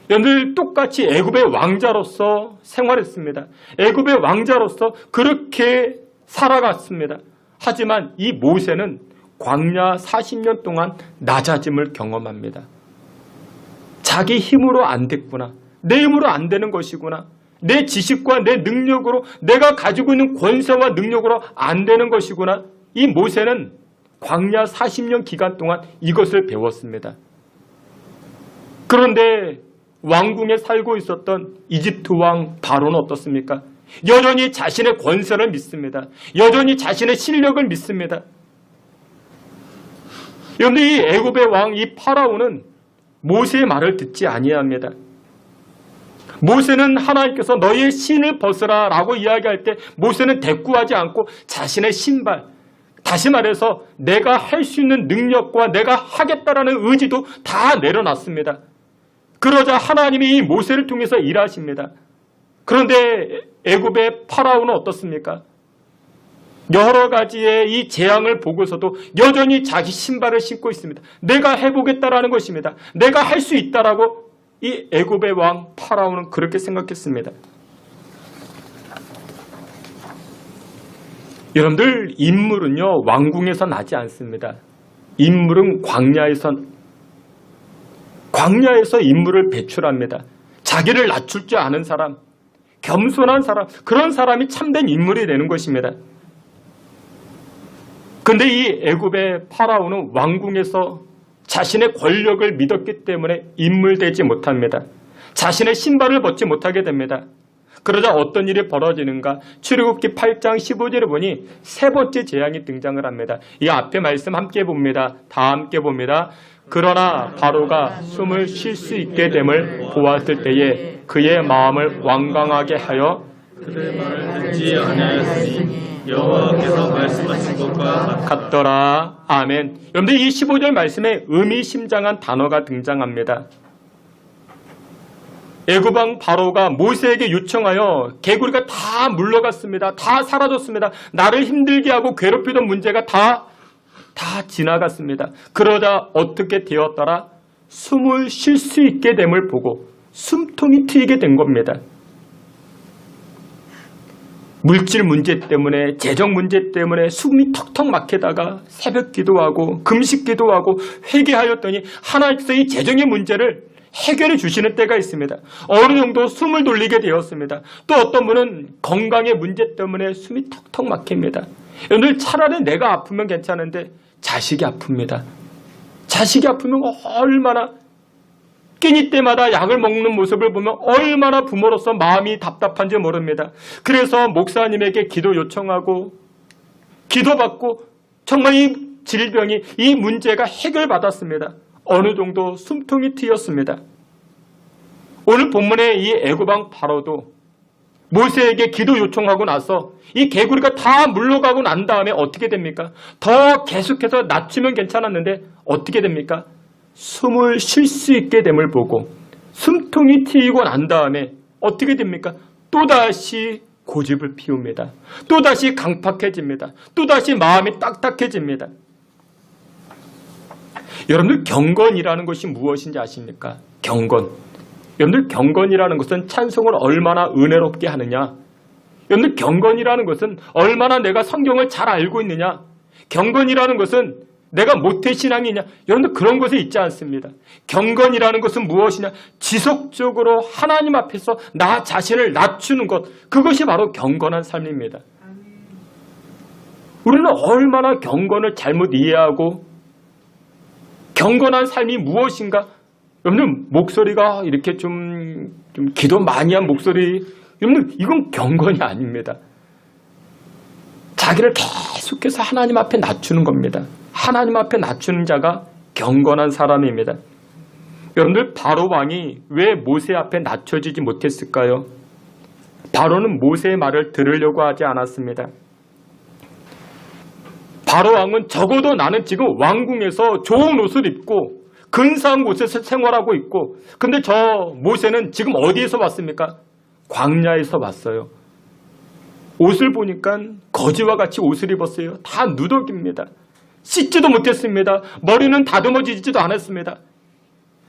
여러분들 똑같이 애굽의 왕자로서 생활했습니다. 애굽의 왕자로서 그렇게 살아갔습니다. 하지만 이 모세는 광야 40년 동안 낮아짐을 경험합니다. 자기 힘으로 안 됐구나. 내 힘으로 안 되는 것이구나. 내 지식과 내 능력으로, 내가 가지고 있는 권세와 능력으로 안 되는 것이구나. 이 모세는 광야 40년 기간 동안 이것을 배웠습니다. 그런데 왕궁에 살고 있었던 이집트 왕 바로는 어떻습니까? 여전히 자신의 권세를 믿습니다. 여전히 자신의 실력을 믿습니다. 그런데 이 애굽의 왕, 이 파라오는 모세의 말을 듣지 아니합니다. 모세는 하나님께서 너희의 신을 벗으라 라고 이야기할 때 모세는 대꾸하지 않고 자신의 신발, 다시 말해서 내가 할 수 있는 능력과 내가 하겠다라는 의지도 다 내려놨습니다. 그러자 하나님이 이 모세를 통해서 일하십니다. 그런데 애굽의 파라오는 어떻습니까? 여러 가지의 이 재앙을 보고서도 여전히 자기 신발을 신고 있습니다. 내가 해보겠다라는 것입니다. 내가 할 수 있다라고 이 애굽의 왕 파라오는 그렇게 생각했습니다. 여러분들, 인물은요 왕궁에서 나지 않습니다. 인물은 광야에서 인물을 배출합니다. 자기를 낮출 줄 아는 사람, 겸손한 사람, 그런 사람이 참된 인물이 되는 것입니다. 근데 이 애굽의 파라오는 왕궁에서 자신의 권력을 믿었기 때문에 인물되지 못합니다. 자신의 신발을 벗지 못하게 됩니다. 그러자 어떤 일이 벌어지는가? 출애굽기 8장 15절에 보니 세 번째 재앙이 등장을 합니다. 이 앞에 말씀 함께 봅니다. 다 함께 봅니다. 그러나 바로가 숨을 쉴 수 있게 됨을 보았을 때에 그의 마음을 완강하게 하여 그의 말을 듣지 아니하였으니 여호와께서 말씀하신 것과 같더라. 아멘. 여러분들, 이 15절 말씀에 의미심장한 단어가 등장합니다. 애굽 왕 바로가 모세에게 요청하여 개구리가 다 물러갔습니다. 다 사라졌습니다. 나를 힘들게 하고 괴롭히던 문제가 다 지나갔습니다. 그러자 어떻게 되었더라? 숨을 쉴 수 있게 됨을 보고 숨통이 트이게 된 겁니다. 물질 문제 때문에, 재정 문제 때문에 숨이 턱턱 막히다가 새벽 기도하고 금식 기도하고 회개하였더니 하나님께서 이 재정의 문제를 해결해 주시는 때가 있습니다. 어느 정도 숨을 돌리게 되었습니다. 또 어떤 분은 건강의 문제 때문에 숨이 턱턱 막힙니다. 오늘 차라리 내가 아프면 괜찮은데 자식이 아픕니다. 자식이 아프면 얼마나, 끼니 때마다 약을 먹는 모습을 보면 얼마나 부모로서 마음이 답답한지 모릅니다. 그래서 목사님에게 기도 요청하고 기도받고 정말 이 질병이, 이 문제가 해결받았습니다. 어느 정도 숨통이 트였습니다. 오늘 본문의 이 애굽 왕 바로도 모세에게 기도 요청하고 나서 이 개구리가 다 물러가고 난 다음에 어떻게 됩니까? 더 계속해서 낮추면 괜찮았는데 어떻게 됩니까? 숨을 쉴 수 있게 됨을 보고 숨통이 트이고 난 다음에 어떻게 됩니까? 또다시 고집을 피웁니다. 또다시 강팍해집니다. 또다시 마음이 딱딱해집니다. 여러분들, 경건이라는 것이 무엇인지 아십니까? 경건. 여러분들, 경건이라는 것은 찬송을 얼마나 은혜롭게 하느냐. 여러분들, 경건이라는 것은 얼마나 내가 성경을 잘 알고 있느냐. 경건이라는 것은 내가 모태신앙이냐. 여러분들, 그런 것에 있지 않습니다. 경건이라는 것은 무엇이냐. 지속적으로 하나님 앞에서 나 자신을 낮추는 것, 그것이 바로 경건한 삶입니다. 우리는 얼마나 경건을 잘못 이해하고 경건한 삶이 무엇인가, 여러분들 목소리가 이렇게 좀 기도 많이 한 목소리, 여러분들 이건 경건이 아닙니다. 자기를 계속해서 하나님 앞에 낮추는 겁니다. 하나님 앞에 낮추는 자가 경건한 사람입니다. 여러분들 바로 왕이 왜 모세 앞에 낮춰지지 못했을까요? 바로는 모세의 말을 들으려고 하지 않았습니다. 바로 왕은 적어도 나는 지금 왕궁에서 좋은 옷을 입고 근사한 곳에서 생활하고 있고, 근데 저 모세는 지금 어디에서 왔습니까? 광야에서 왔어요. 옷을 보니까 거지와 같이 옷을 입었어요. 다 누더기입니다. 씻지도 못했습니다. 머리는 다듬어지지도 않았습니다.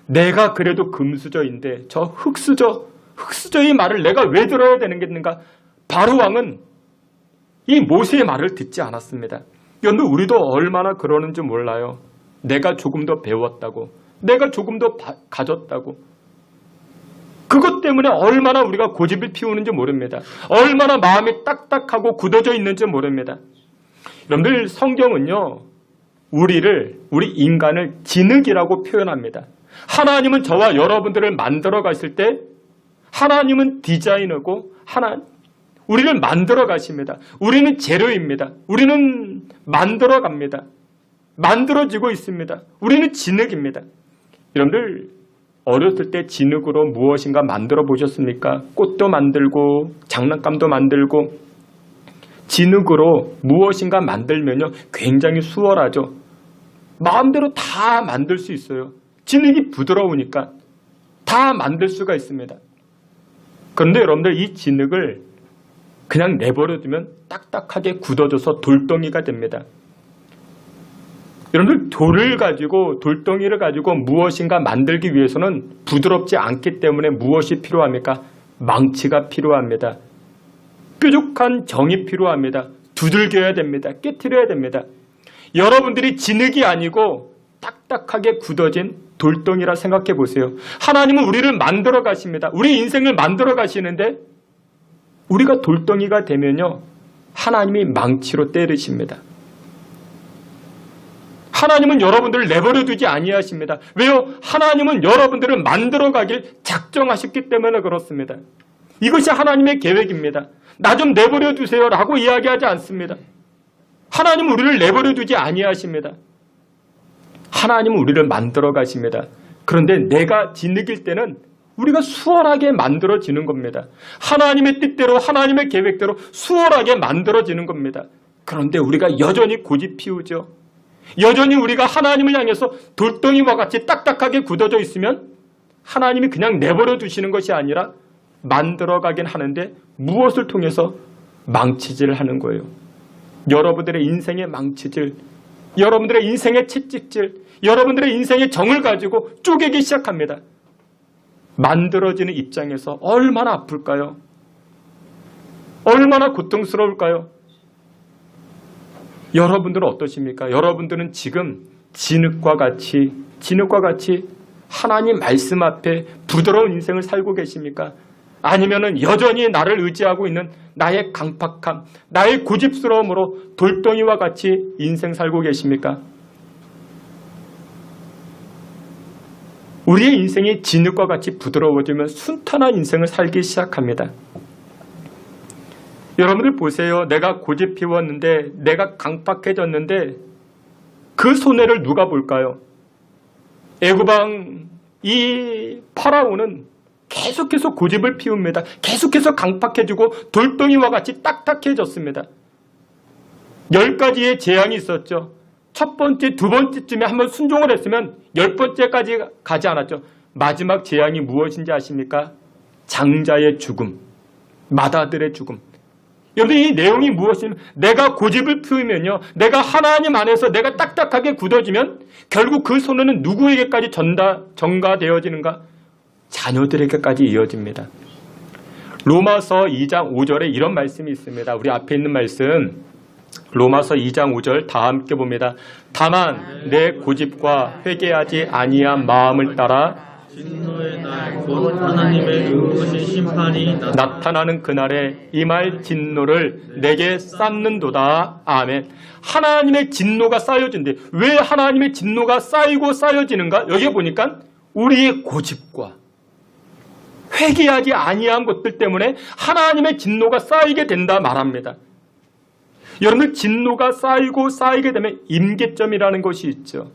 내가 그래도 금수저인데 저 흙수저의 말을 내가 왜 들어야 되는가? 바로 왕은 이 모세의 말을 듣지 않았습니다. 여러분, 우리도 얼마나 그러는지 몰라요. 내가 조금 더 배웠다고, 내가 조금 더 가졌다고, 그것 때문에 얼마나 우리가 고집을 피우는지 모릅니다. 얼마나 마음이 딱딱하고 굳어져 있는지 모릅니다. 여러분들, 성경은요, 우리 인간을 진흙이라고 표현합니다. 하나님은 저와 여러분들을 만들어 가실 때 하나님은 디자이너고 우리를 만들어 가십니다. 우리는 재료입니다. 우리는 만들어 갑니다. 만들어지고 있습니다. 우리는 진흙입니다. 여러분들, 어렸을 때 진흙으로 무엇인가 만들어 보셨습니까? 꽃도 만들고 장난감도 만들고. 진흙으로 무엇인가 만들면요, 굉장히 수월하죠. 마음대로 다 만들 수 있어요. 진흙이 부드러우니까 다 만들 수가 있습니다. 그런데 여러분들, 이 진흙을 그냥 내버려두면 딱딱하게 굳어져서 돌덩이가 됩니다. 여러분들, 돌덩이를 가지고 무엇인가 만들기 위해서는 부드럽지 않기 때문에 무엇이 필요합니까? 망치가 필요합니다. 뾰족한 정이 필요합니다. 두들겨야 됩니다. 깨트려야 됩니다. 여러분들이 진흙이 아니고 딱딱하게 굳어진 돌덩이라 생각해 보세요. 하나님은 우리를 만들어 가십니다. 우리 인생을 만들어 가시는데 우리가 돌덩이가 되면요, 하나님이 망치로 때리십니다. 하나님은 여러분들을 내버려 두지 아니하십니다. 왜요? 하나님은 여러분들을 만들어 가길 작정하셨기 때문에 그렇습니다. 이것이 하나님의 계획입니다. 나 좀 내버려 두세요 라고 이야기하지 않습니다. 하나님은 우리를 내버려 두지 아니하십니다. 하나님은 우리를 만들어 가십니다. 그런데 내가 진흙일 때는 우리가 수월하게 만들어지는 겁니다. 하나님의 뜻대로, 하나님의 계획대로 수월하게 만들어지는 겁니다. 그런데 우리가 여전히 고집 피우죠. 여전히 우리가 하나님을 향해서 돌덩이와 같이 딱딱하게 굳어져 있으면 하나님이 그냥 내버려 두시는 것이 아니라 만들어가긴 하는데 무엇을 통해서 망치질을 하는 거예요. 여러분들의 인생의 망치질, 여러분들의 인생의 채찍질, 여러분들의 인생의 정을 가지고 쪼개기 시작합니다. 만들어지는 입장에서 얼마나 아플까요? 얼마나 고통스러울까요? 여러분들은 어떠십니까? 여러분들은 지금 진흙과 같이 하나님 말씀 앞에 부드러운 인생을 살고 계십니까? 아니면은 여전히 나를 의지하고 있는 나의 강팍함, 나의 고집스러움으로 돌덩이와 같이 인생 살고 계십니까? 우리의 인생이 진흙과 같이 부드러워지면 순탄한 인생을 살기 시작합니다. 여러분들 보세요. 내가 고집 피웠는데, 내가 강팍해졌는데 그 손해를 누가 볼까요? 애굽왕 이 파라오는 계속해서 고집을 피웁니다. 계속해서 강팍해지고 돌덩이와 같이 딱딱해졌습니다. 10가지의 재앙이 있었죠. 첫 번째, 두 번째쯤에 한번 순종을 했으면 10번째까지 가지 않았죠. 마지막 재앙이 무엇인지 아십니까? 장자의 죽음, 맏아들의 죽음. 여러분, 이 내용이 무엇이냐면, 내가 고집을 피우면요, 내가 하나님 안에서 내가 딱딱하게 굳어지면 결국 그 손해는 누구에게까지 전가되어지는가? 자녀들에게까지 이어집니다. 로마서 2장 5절에 이런 말씀이 있습니다. 우리 앞에 있는 말씀, 로마서 2장 5절 다 함께 봅니다. 다만 내 고집과 회개하지 아니한 마음을 따라 진노의 날 곧 하나님의 의로우신 심판이 나타나는 그날에 임할 진노를 내게 쌓는도다. 아멘. 하나님의 진노가 쌓여진대. 왜 하나님의 진노가 쌓이고 쌓여지는가? 여기 보니까 우리의 고집과 회개하지 아니한 것들 때문에 하나님의 진노가 쌓이게 된다 말합니다. 여러분들 진노가 쌓이고 쌓이게 되면 임계점이라는 것이 있죠.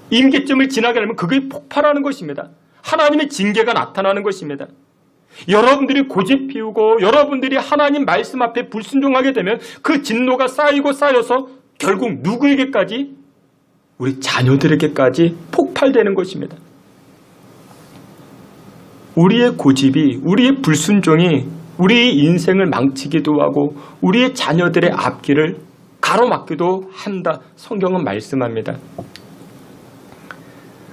임계점을 지나게 되면 그게 폭발하는 것입니다. 하나님의 징계가 나타나는 것입니다. 여러분들이 고집 피우고 여러분들이 하나님 말씀 앞에 불순종하게 되면 그 진노가 쌓이고 쌓여서 결국 누구에게까지? 우리 자녀들에게까지 폭발되는 것입니다. 우리의 고집이, 우리의 불순종이 우리의 인생을 망치기도 하고 우리의 자녀들의 앞길을 가로막기도 한다. 성경은 말씀합니다.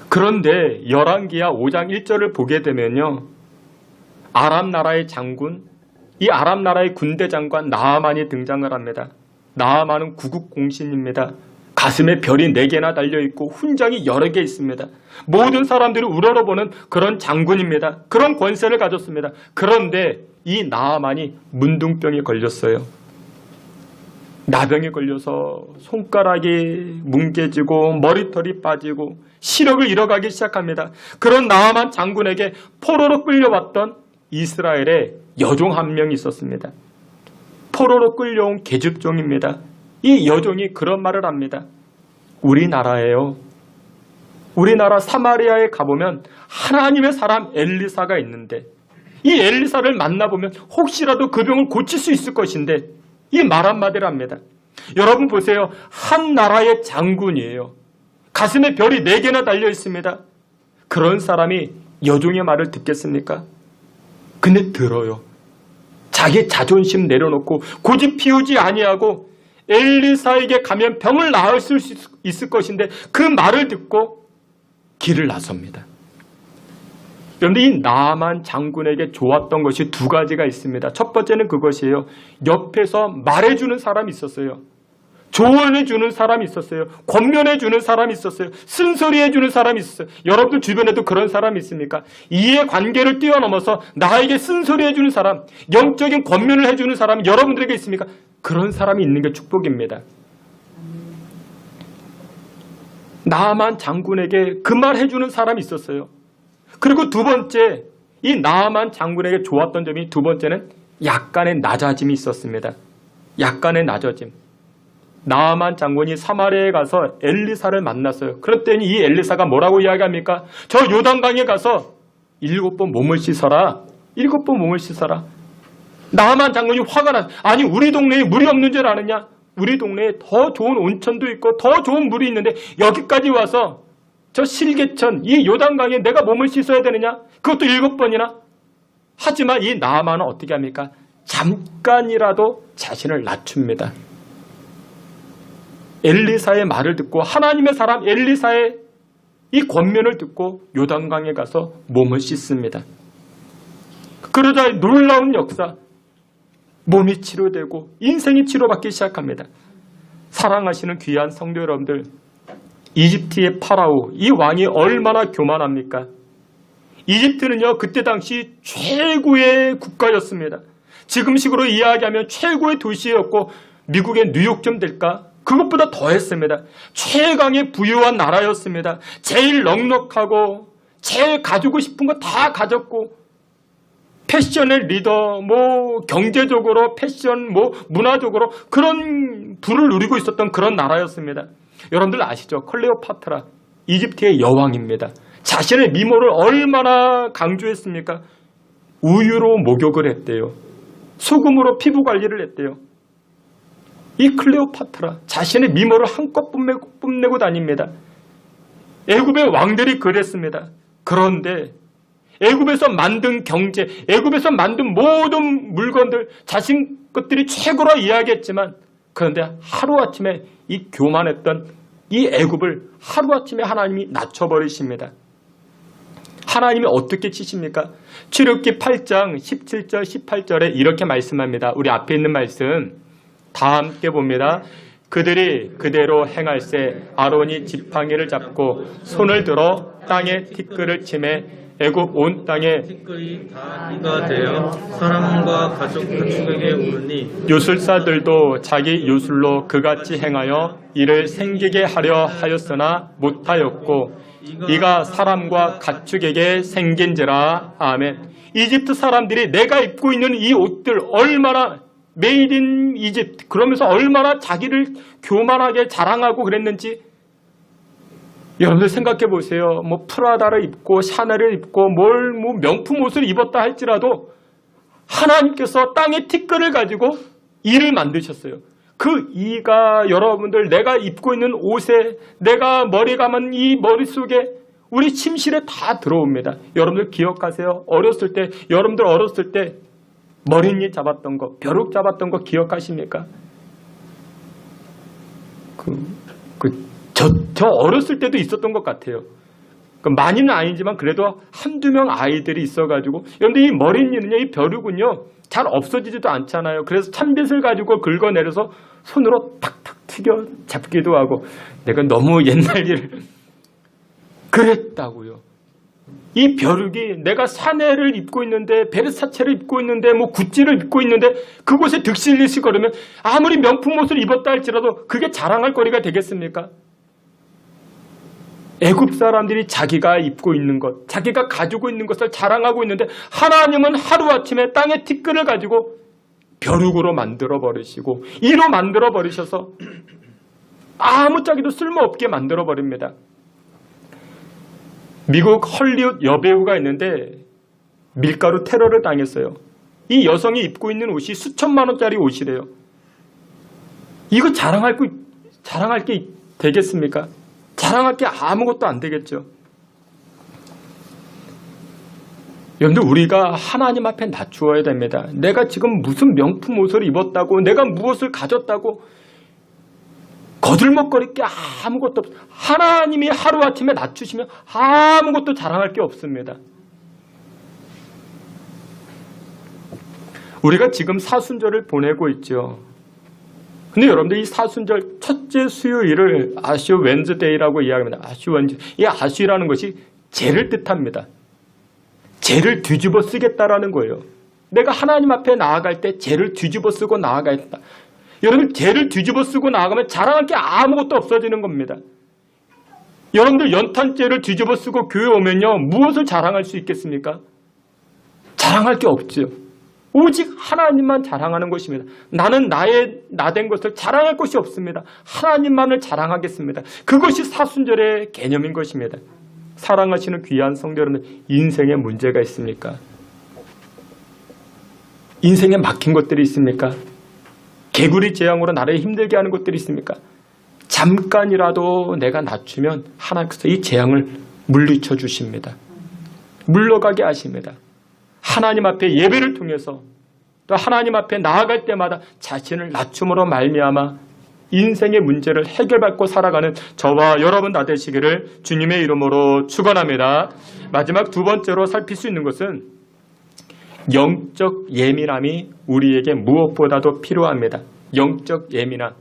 그런데 열왕기하 5장 1절을 보게 되면요, 아람 나라의 장군, 이 아람 나라의 군대 장관 나아만이 등장을 합니다. 나아만은 구국공신입니다. 가슴에 별이 4개나 달려있고 훈장이 여러 개 있습니다. 모든 사람들이 우러러보는 그런 장군입니다. 그런 권세를 가졌습니다. 그런데 이 나아만이 문둥병에 걸렸어요. 나병에 걸려서 손가락이 뭉개지고 머리털이 빠지고 시력을 잃어가기 시작합니다. 그런 나아만 장군에게 포로로 끌려왔던 이스라엘의 여종 한 명이 있었습니다. 포로로 끌려온 계집종입니다. 이 여종이 그런 말을 합니다. 우리나라에요, 우리나라 사마리아에 가보면 하나님의 사람 엘리사가 있는데 이 엘리사를 만나보면 혹시라도 그 병을 고칠 수 있을 것인데, 이 말 한마디를 합니다. 여러분 보세요. 한 나라의 장군이에요. 가슴에 별이 4개나 달려 있습니다. 그런 사람이 여종의 말을 듣겠습니까? 근데 들어요. 자기 자존심 내려놓고 고집 피우지 아니하고 엘리사에게 가면 병을 나을 수 있을 것인데 그 말을 듣고 길을 나섭니다. 그런데 이 나아만 장군에게 좋았던 것이 2가지가 있습니다. 첫 번째는 그것이에요. 옆에서 말해주는 사람이 있었어요. 조언해주는 사람이 있었어요. 권면해주는 사람이 있었어요. 쓴소리해주는 사람이 있었어요. 여러분들 주변에도 그런 사람이 있습니까? 이해관계를 뛰어넘어서 나에게 쓴소리해주는 사람, 영적인 권면을 해주는 사람이 여러분들에게 있습니까? 그런 사람이 있는 게 축복입니다. 나아만 장군에게 그 말 해주는 사람이 있었어요. 그리고 2번째, 이 나아만 장군에게 좋았던 점이 2번째는 약간의 낮아짐이 있었습니다. 약간의 낮아짐. 나아만 장군이 사마리아에 가서 엘리사를 만났어요. 그랬더니 이 엘리사가 뭐라고 이야기합니까? 저 요단강에 가서 7번 몸을 씻어라. 7번 몸을 씻어라. 나아만 장군이 화가 나. 아니, 우리 동네에 물이 없는 줄 아느냐? 우리 동네에 더 좋은 온천도 있고 더 좋은 물이 있는데 여기까지 와서 저 실개천, 이 요단강에 내가 몸을 씻어야 되느냐? 그것도 7번이나? 하지만 이 나아만은 어떻게 합니까? 잠깐이라도 자신을 낮춥니다. 엘리사의 말을 듣고 하나님의 사람 엘리사의 이 권면을 듣고 요단강에 가서 몸을 씻습니다. 그러자 놀라운 역사, 몸이 치료되고 인생이 치료받기 시작합니다. 사랑하시는 귀한 성도 여러분들, 이집트의 파라오, 이 왕이 얼마나 교만합니까? 이집트는요, 그때 당시 최고의 국가였습니다. 지금식으로 이야기하면 최고의 도시였고 미국의 뉴욕쯤 될까? 그것보다 더했습니다. 최강의 부유한 나라였습니다. 제일 넉넉하고 제일 가지고 싶은 거 다 가졌고, 패션의 리더, 경제적으로 패션, 문화적으로 그런 부를 누리고 있었던 그런 나라였습니다. 여러분들 아시죠? 클레오파트라, 이집트의 여왕입니다. 자신의 미모를 얼마나 강조했습니까? 우유로 목욕을 했대요. 소금으로 피부 관리를 했대요. 이 클레오파트라, 자신의 미모를 한껏 뽐내고 다닙니다. 애굽의 왕들이 그랬습니다. 그런데 애굽에서 만든 경제, 애굽에서 만든 모든 물건들, 자신 것들이 최고로 이야기했지만, 그런데 하루아침에 이 교만했던 이 애굽을 하루아침에 하나님이 낮춰버리십니다. 하나님이 어떻게 치십니까? 출애굽기 8장 17절 18절에 이렇게 말씀합니다. 우리 앞에 있는 말씀 다 함께 봅니다. 그들이 그대로 행할세 아론이 지팡이를 잡고 손을 들어 땅에 티끌을 치매 애굽 온 땅에 티끌이 다 이가 되어 사람과 가축에게 오르니 요술사들도 자기 요술로 그같이 행하여 이를 생기게 하려 하였으나 못하였고 이가 사람과 가축에게 생긴지라. 아멘. 이집트 사람들이 내가 입고 있는 이 옷들 얼마나 메이드 인 이집트 그러면서 얼마나 자기를 교만하게 자랑하고 그랬는지 여러분들 생각해 보세요. 뭐 프라다를 입고 샤넬을 입고 뭐 명품 옷을 입었다 할지라도 하나님께서 땅의 티끌을 가지고 이를 만드셨어요. 그 이가 여러분들 내가 입고 있는 옷에 내가 머리 감은 이 머릿속에 우리 침실에 다 들어옵니다. 여러분들 기억하세요? 여러분들 어렸을 때 머리니 잡았던 거, 벼룩 잡았던 거 기억하십니까? 저 어렸을 때도 있었던 것 같아요. 많이는 아니지만 그래도 한두 명 아이들이 있어가지고 여러분들 이 머리니는요, 이 벼룩은요 잘 없어지지도 않잖아요. 그래서 참빗을 가지고 긁어내려서 손으로 탁탁 튀겨 잡기도 하고 내가 너무 옛날 일을 그랬다고요. 이 벼룩이 내가 샤넬을 입고 있는데 베르사체를 입고 있는데 뭐 구찌를 입고 있는데 그곳에 득실리시 걸으면 아무리 명품 옷을 입었다 할지라도 그게 자랑할 거리가 되겠습니까? 애굽 사람들이 자기가 입고 있는 것, 자기가 가지고 있는 것을 자랑하고 있는데 하나님은 하루아침에 땅의 티끌을 가지고 벼룩으로 만들어 버리시고 이로 만들어 버리셔서 아무짝에도 쓸모없게 만들어 버립니다. 미국 헐리우드 여배우가 있는데 밀가루 테러를 당했어요. 이 여성이 입고 있는 옷이 수천만 원짜리 옷이래요. 이거 자랑할 게 되겠습니까? 자랑할 게 아무것도 안 되겠죠. 여러분들 우리가 하나님 앞에 낮추어야 됩니다. 내가 지금 무슨 명품 옷을 입었다고 내가 무엇을 가졌다고 거들먹거릴 게 아무것도 없어요. 하나님이 하루아침에 낮추시면 아무것도 자랑할 게 없습니다. 우리가 지금 사순절을 보내고 있죠. 근데 여러분들 이 사순절 첫째 수요일을 아슈 웬즈데이라고 이야기합니다. 아슈 웬즈. 이 아슈라는 것이 죄를 뜻합니다. 죄를 뒤집어 쓰겠다라는 거예요. 내가 하나님 앞에 나아갈 때 죄를 뒤집어 쓰고 나아가겠다. 여러분 죄를 뒤집어 쓰고 나아가면 자랑할 게 아무것도 없어지는 겁니다. 여러분들 연탄죄를 뒤집어 쓰고 교회 오면요 무엇을 자랑할 수 있겠습니까? 자랑할 게 없죠. 오직 하나님만 자랑하는 것입니다. 나는 나된 것을 자랑할 것이 없습니다. 하나님만을 자랑하겠습니다. 그것이 사순절의 개념인 것입니다. 사랑하시는 귀한 성도 여러분, 인생에 문제가 있습니까? 인생에 막힌 것들이 있습니까? 개구리 재앙으로 나를 힘들게 하는 것들이 있습니까? 잠깐이라도 내가 낮추면 하나님께서 이 재앙을 물리쳐 주십니다. 물러가게 하십니다. 하나님 앞에 예배를 통해서 또 하나님 앞에 나아갈 때마다 자신을 낮춤으로 말미암아 인생의 문제를 해결받고 살아가는 저와 여러분 다 되시기를 주님의 이름으로 축원합니다. 마지막 두 번째로 살필 수 있는 것은 영적 예민함이 우리에게 무엇보다도 필요합니다. 영적 예민함.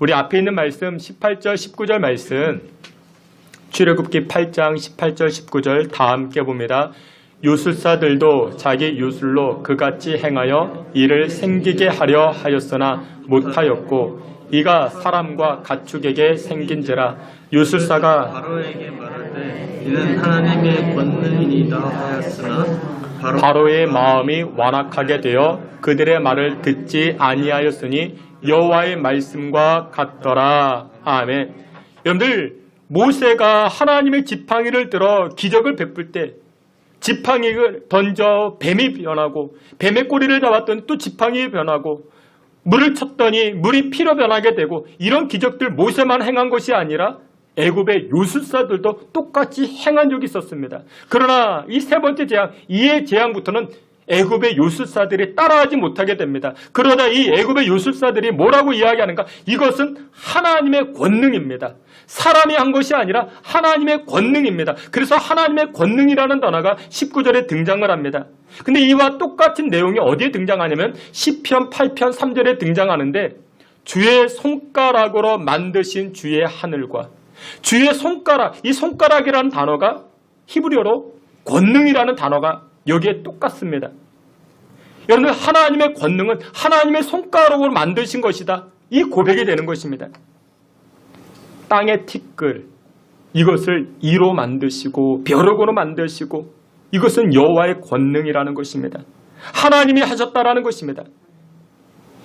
우리 앞에 있는 말씀 18절 19절 말씀 출애굽기 8장 18절 19절 다 함께 봅니다. 요술사들도 자기 요술로 그같이 행하여 이를 생기게 하려 하였으나 못하였고 이가 사람과 가축에게 생긴지라. 요술사가 바로에게 말하되 이는 하나님의 권능이니이다 하였으나 바로의 마음이 완악하게 되어 그들의 말을 듣지 아니하였으니 여호와의 말씀과 같더라. 아멘. 여러분들 모세가 하나님의 지팡이를 들어 기적을 베풀 때 지팡이를 던져 뱀이 변하고 뱀의 꼬리를 잡았더니 또 지팡이 변하고 물을 쳤더니 물이 피로 변하게 되고 이런 기적들 모세만 행한 것이 아니라 애굽의 요술사들도 똑같이 행한 적이 있었습니다. 그러나 이 세 번째 재앙, 이의 재앙부터는 애굽의 요술사들이 따라하지 못하게 됩니다. 그러다 이 애굽의 요술사들이 뭐라고 이야기하는가? 이것은 하나님의 권능입니다. 사람이 한 것이 아니라 하나님의 권능입니다. 그래서 하나님의 권능이라는 단어가 19절에 등장을 합니다. 근데 이와 똑같은 내용이 어디에 등장하냐면 시편 8편 3절에 등장하는데 주의 손가락으로 만드신 주의 하늘과 주의 손가락, 이 손가락이라는 단어가 히브리어로 권능이라는 단어가 여기에 똑같습니다. 여러분 하나님의 권능은 하나님의 손가락으로 만드신 것이다. 이 고백이 되는 것입니다. 땅의 티끌, 이것을 이로 만드시고 벼룩으로 만드시고 이것은 여호와의 권능이라는 것입니다. 하나님이 하셨다라는 것입니다.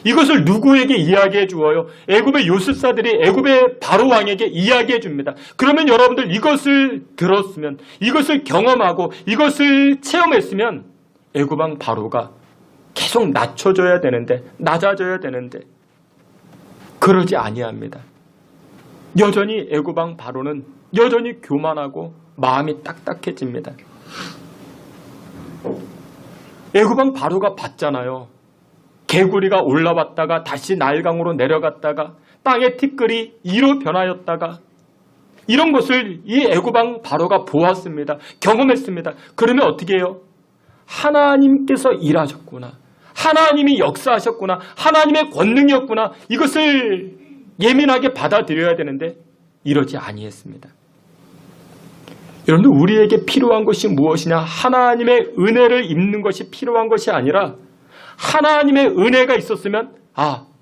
이것을 누구에게 이야기해 주어요? 애굽의 요술사들이 애굽의 바로 왕에게 이야기해 줍니다. 그러면 여러분들 이것을 들었으면, 이것을 경험하고 이것을 체험했으면 애굽 왕 바로가 계속 낮춰져야 되는데, 낮아져야 되는데 그러지 아니합니다. 여전히 애굽 왕 바로는 여전히 교만하고 마음이 딱딱해집니다. 애굽 왕 바로가 봤잖아요. 개구리가 올라왔다가 다시 나일강으로 내려갔다가 땅의 티끌이 이로 변하였다가 이런 것을 이 애굽 왕 바로가 보았습니다. 경험했습니다. 그러면 어떻게 해요? 하나님께서 일하셨구나. 하나님이 역사하셨구나. 하나님의 권능이었구나. 이것을 예민하게 받아들여야 되는데 이러지 아니했습니다. 여러분들, 우리에게 필요한 것이 무엇이냐? 하나님의 은혜를 입는 것이 필요한 것이 아니라 하나님의 은혜가 있었으면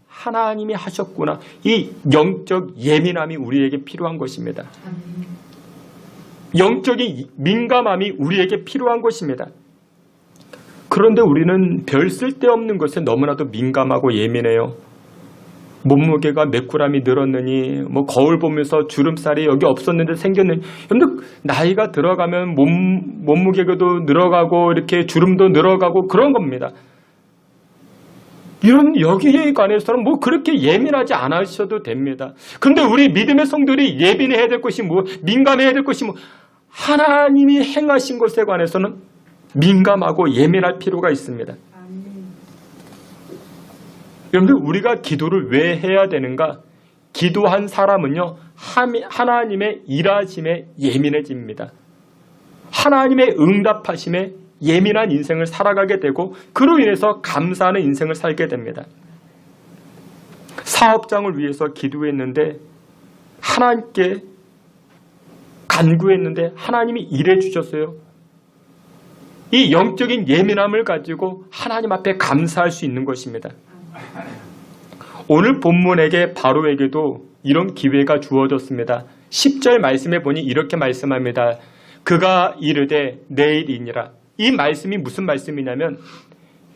하나님이 하셨구나. 이 영적 예민함이 우리에게 필요한 것입니다. 영적인 민감함이 우리에게 필요한 것입니다. 그런데 우리는 별 쓸데없는 것에 너무나도 민감하고 예민해요. 몸무게가 몇 g이 늘었느니, 거울 보면서 주름살이 여기 없었는데 생겼느니. 여러분들, 나이가 들어가면 몸무게도 늘어가고 이렇게 주름도 늘어가고 그런 겁니다. 이런 여기에 관해서는 그렇게 예민하지 않으셔도 됩니다. 그런데 우리 믿음의 성도들이 예민해야 될 것이 민감해야 될 것이 하나님이 행하신 것에 관해서는 민감하고 예민할 필요가 있습니다. 여러분들, 우리가 기도를 왜 해야 되는가? 기도한 사람은요, 하나님의 일하심에 예민해집니다. 하나님의 응답하심에 예민한 인생을 살아가게 되고 그로 인해서 감사하는 인생을 살게 됩니다. 사업장을 위해서 기도했는데 하나님께 간구했는데 하나님이 일해 주셨어요. 이 영적인 예민함을 가지고 하나님 앞에 감사할 수 있는 것입니다. 오늘 본문에게 바로에게도 이런 기회가 주어졌습니다. 10절 말씀에 보니 이렇게 말씀합니다. 그가 이르되 내일이니라. 이 말씀이 무슨 말씀이냐면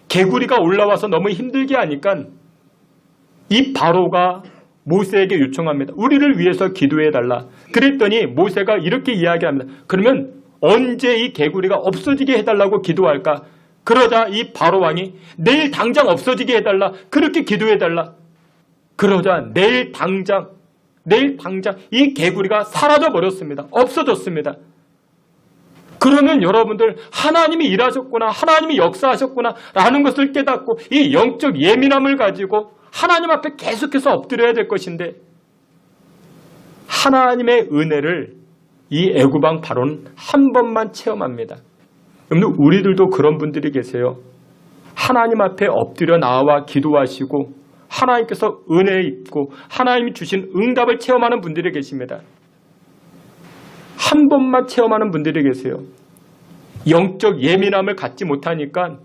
개구리가 올라와서 너무 힘들게 하니까 이 바로가 모세에게 요청합니다. 우리를 위해서 기도해달라. 그랬더니 모세가 이렇게 이야기합니다. 그러면 언제 이 개구리가 없어지게 해달라고 기도할까? 그러자 이 바로 왕이 내일 당장 없어지게 해달라. 그렇게 기도해달라. 그러자 내일 당장 이 개구리가 사라져 버렸습니다. 없어졌습니다. 그러면 여러분들, 하나님이 일하셨구나, 하나님이 역사하셨구나 라는 것을 깨닫고 이 영적 예민함을 가지고 하나님 앞에 계속해서 엎드려야 될 것인데, 하나님의 은혜를 이 애굽 왕 바로는 한 번만 체험합니다. 여러분, 우리들도 그런 분들이 계세요. 하나님 앞에 엎드려 나와 기도하시고 하나님께서 은혜 입고 하나님이 주신 응답을 체험하는 분들이 계십니다. 한 번만 체험하는 분들이 계세요. 영적 예민함을 갖지 못하니까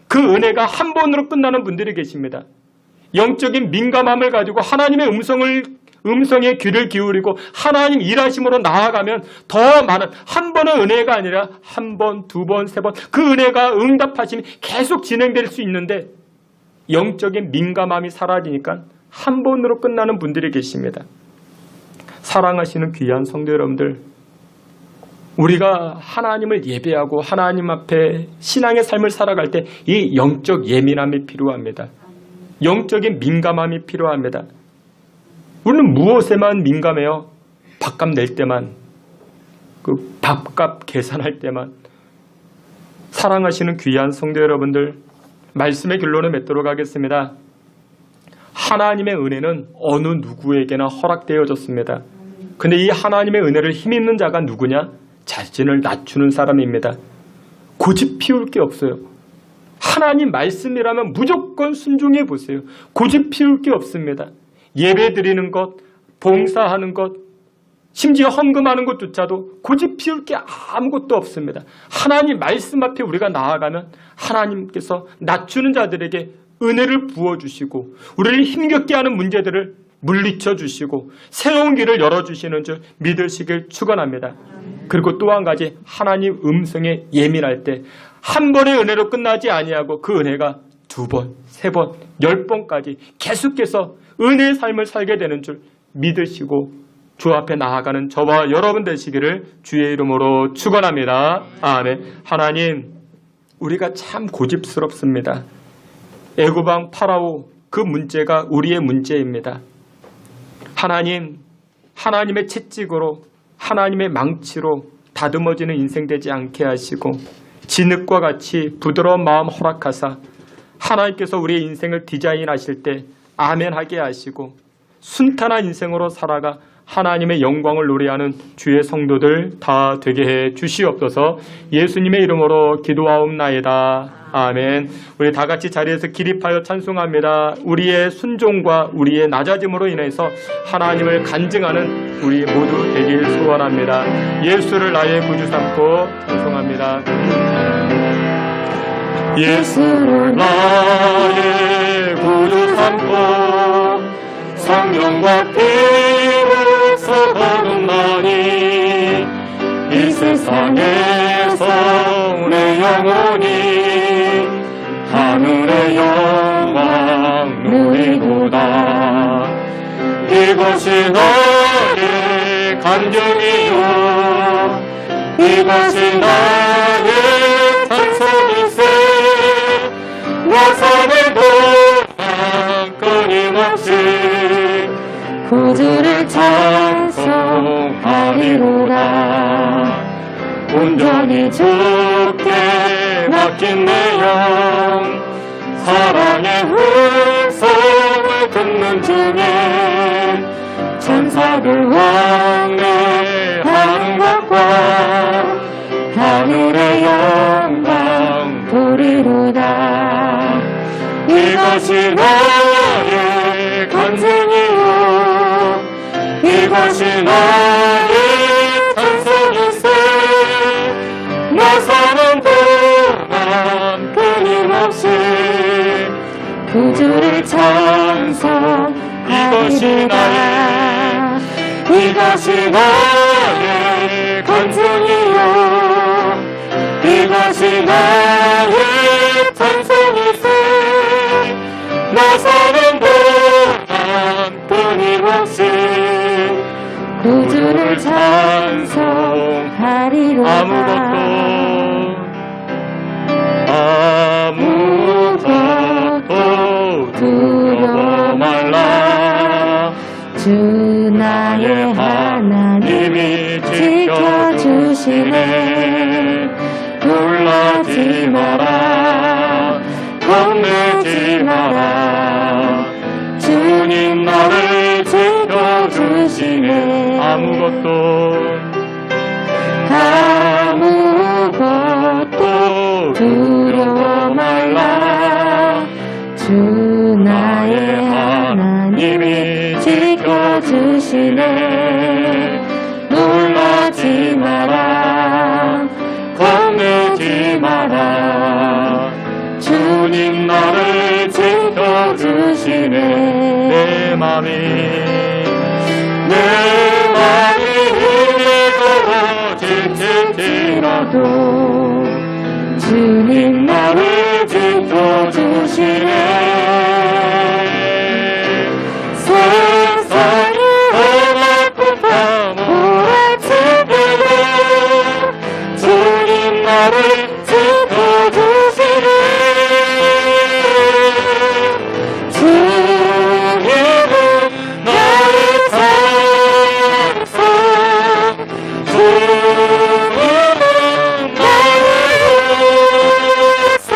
그 은혜가 한 번으로 끝나는 분들이 계십니다. 영적인 민감함을 가지고 하나님의 음성에 귀를 기울이고 하나님 일하심으로 나아가면 더 많은, 한 번의 은혜가 아니라 한 번, 두 번, 세 번, 그 은혜가 응답하심이 계속 진행될 수 있는데 영적인 민감함이 사라지니까 한 번으로 끝나는 분들이 계십니다. 사랑하시는 귀한 성도 여러분들, 우리가 하나님을 예배하고 하나님 앞에 신앙의 삶을 살아갈 때 이 영적 예민함이 필요합니다. 영적인 민감함이 필요합니다. 우리는 무엇에만 민감해요? 밥값 낼 때만, 그 밥값 계산할 때만. 사랑하시는 귀한 성도 여러분들, 말씀의 결론을 맺도록 하겠습니다. 하나님의 은혜는 어느 누구에게나 허락되어졌습니다. 근데 이 하나님의 은혜를 힘있는 자가 누구냐? 자신을 낮추는 사람입니다. 고집 피울 게 없어요. 하나님 말씀이라면 무조건 순종해 보세요. 고집 피울 게 없습니다. 예배 드리는 것, 봉사하는 것, 심지어 헌금하는 것조차도 고집 피울 게 아무것도 없습니다. 하나님 말씀 앞에 우리가 나아가면 하나님께서 낮추는 자들에게 은혜를 부어주시고 우리를 힘겹게 하는 문제들을 물리쳐 주시고 새로운 길을 열어주시는 줄 믿으시길 축원합니다. 그리고 또 한 가지, 하나님 음성에 예민할 때 한 번의 은혜로 끝나지 아니하고 그 은혜가 2번, 3번, 10번까지 계속해서 은혜의 삶을 살게 되는 줄 믿으시고 주 앞에 나아가는 저와 여러분 되시기를 주의 이름으로 축원합니다. 아멘. 하나님, 우리가 참 고집스럽습니다. 애굽 왕 파라오, 그 문제가 우리의 문제입니다. 하나님, 하나님의 채찍으로, 하나님의 망치로 다듬어지는 인생 되지 않게 하시고 진흙과 같이 부드러운 마음 허락하사 하나님께서 우리의 인생을 디자인하실 때 아멘하게 하시고 순탄한 인생으로 살아가 하나님의 영광을 노래하는 주의 성도들 다 되게 해 주시옵소서. 예수님의 이름으로 기도하옵나이다. 아멘. 우리 다 같이 자리에서 기립하여 찬송합니다. 우리의 순종과 우리의 낮아짐으로 인해서 하나님을 간증하는 우리 모두 되길 소원합니다. 예수를 나의 구주 삼고 찬송합니다. 예수를 나의 구주 삼고 성령과 피로서 거듭나니 이 세상에서 내 영혼이 하늘의 영광 누리도다. 이것이 나의 간증이요 이것이 나의 찬송이세. 나 삶을 동안 끊임없이 구주를 찬송하리로다. 온전히 주께 맡긴 내 영 사랑의 음성을 듣는 중에 천사들 왕래하는 것과 하늘의 영광 보리로다. 이것이 나의 간증이요 이것이 나의 찬송이세. 나 사는 동안 끊임없이 구주를 찬송하리로다. 이것이 나의 간증이요 이것이 나의 찬송이세. 나 사는 동안 끊임없이 구주를 찬송하리로다. 아무것도 두려워 말라. 주 나의 하나님이 지켜주시네. 놀라지 마라 겁내지 마라. 주님 나를 지켜주시네. 아무것도 두려워 말라. 주 나의 하나님이 지켜주시네. 놀라지 마라 겁내지 마라. 주님 나를 지켜주시네. 내 맘이 지칠지라도 주님 나를 지켜주시네. 세상이 험악한 모래치기도 주님 나를 지켜주시네. 주님은 나의 산성 주님은 나의 산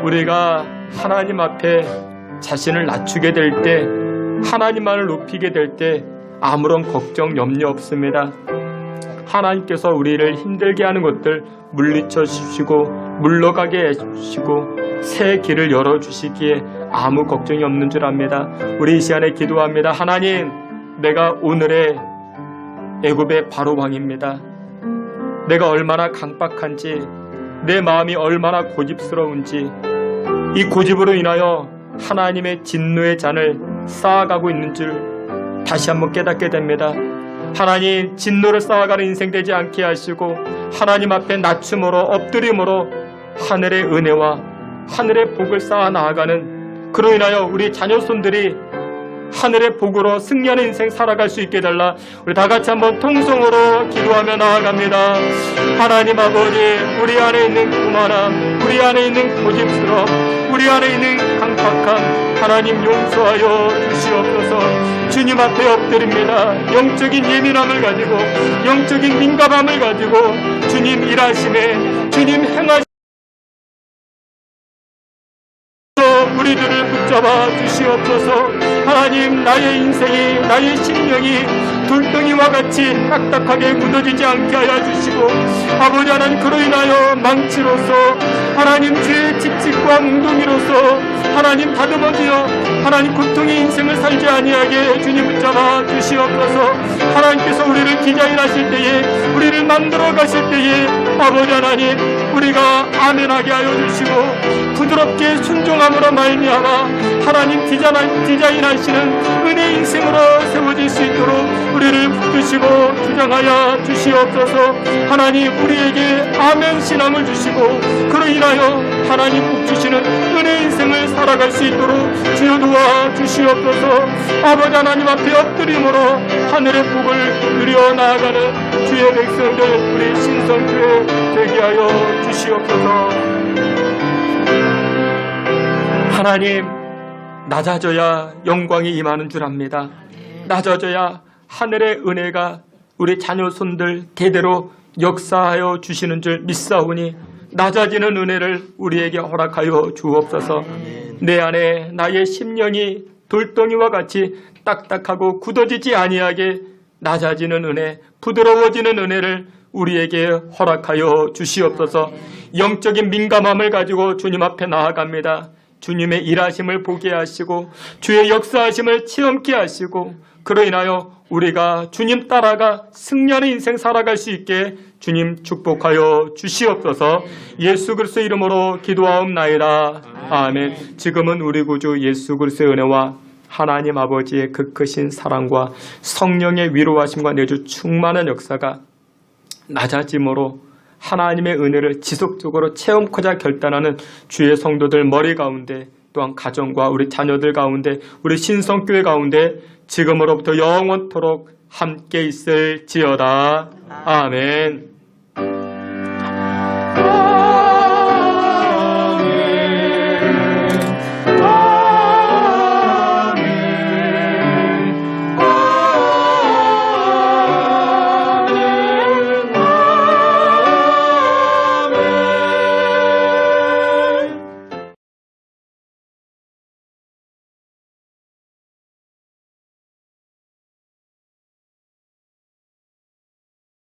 우리가 하나님 앞에 자신을 낮추게 될 때, 하나님만을 높이게 될 때 아무런 걱정, 염려 없습니다. 하나님께서 우리를 힘들게 하는 것들 물리쳐 주시고 물러가게 해주시고 새 길을 열어주시기에 아무 걱정이 없는 줄 압니다. 우리 이 시간에 기도합니다. 하나님, 내가 오늘의 애굽의 바로 왕입니다. 내가 얼마나 강박한지, 내 마음이 얼마나 고집스러운지, 이 고집으로 인하여 하나님의 진노의 잔을 쌓아가고 있는 줄 다시 한번 깨닫게 됩니다. 하나님, 진노를 쌓아가는 인생 되지 않게 하시고 하나님 앞에 낮춤으로 엎드림으로 하늘의 은혜와 하늘의 복을 쌓아 나아가는, 그로 인하여 우리 자녀손들이 하늘의 복으로 승리하는 인생 살아갈 수 있게 해달라. 우리 다 같이 한번 통성으로 기도하며 나아갑니다. 하나님 아버지, 우리 안에 있는 교만함, 우리 안에 있는 고집스러움, 우리 안에 있는 강박함 하나님 용서하여 주시옵소서. 주님 앞에 엎드립니다. 영적인 예민함을 가지고, 영적인 민감함을 가지고 주님 일하심에, 주님 행하심에 우리들을 붙잡아 주시옵소서. 하나님, 나의 인생이, 나의 심령이 돌덩이와 같이 딱딱하게 굳어지지 않게 하여 주시고, 아버지 하나님, 그로 인하여 망치로서 하나님 주의 직직과 몽둥이로서 하나님 다듬어지어 하나님 고통의 인생을 살지 아니하게 주님 붙잡아 주시옵소서. 하나님께서 우리를 디자인하실 때에, 우리를 만들어 가실 때에 아버지 하나님, 우리가 아멘하게 하여 주시고 부드럽게 순종함으로 말미암아 하나님 디자인하시는 은혜 인생으로 세워질 수 있도록 우리를 붙드시고 주장하여 주시옵소서. 하나님, 우리에게 아멘 신앙을 주시고 그로 인하여 하나님 복 주시는 은혜 인생을 살아갈 수 있도록 주여 도와 주시옵소서. 아버지 하나님 앞에 엎드림으로 하늘의 복을 누려 나아가는 주의 백성들, 우리 신성교회 되게 하여 주시옵소서. 하나님, 낮아져야 영광이 임하는 줄 압니다. 낮아져야 하늘의 은혜가 우리 자녀손들 대대로 역사하여 주시는 줄 믿사오니 낮아지는 은혜를 우리에게 허락하여 주옵소서. 내 안에 나의 심령이 돌덩이와 같이 딱딱하고 굳어지지 아니하게 낮아지는 은혜, 부드러워지는 은혜를 우리에게 허락하여 주시옵소서. 영적인 민감함을 가지고 주님 앞에 나아갑니다. 주님의 일하심을 보게 하시고 주의 역사하심을 체험케 하시고 그로 인하여 우리가 주님 따라가 승리하는 인생 살아갈 수 있게 주님 축복하여 주시옵소서. 예수 그리스도의 이름으로 기도하옵나이다. 아멘. 지금은 우리 구주 예수 그리스도의 은혜와 하나님 아버지의 그 크신 사랑과 성령의 위로하심과 내주 충만한 역사가 낮아짐으로 하나님의 은혜를 지속적으로 체험하고자 결단하는 주의 성도들 머리 가운데, 또한 가정과 우리 자녀들 가운데, 우리 신성교회 가운데 지금으로부터 영원토록 함께 있을지어다. 아멘.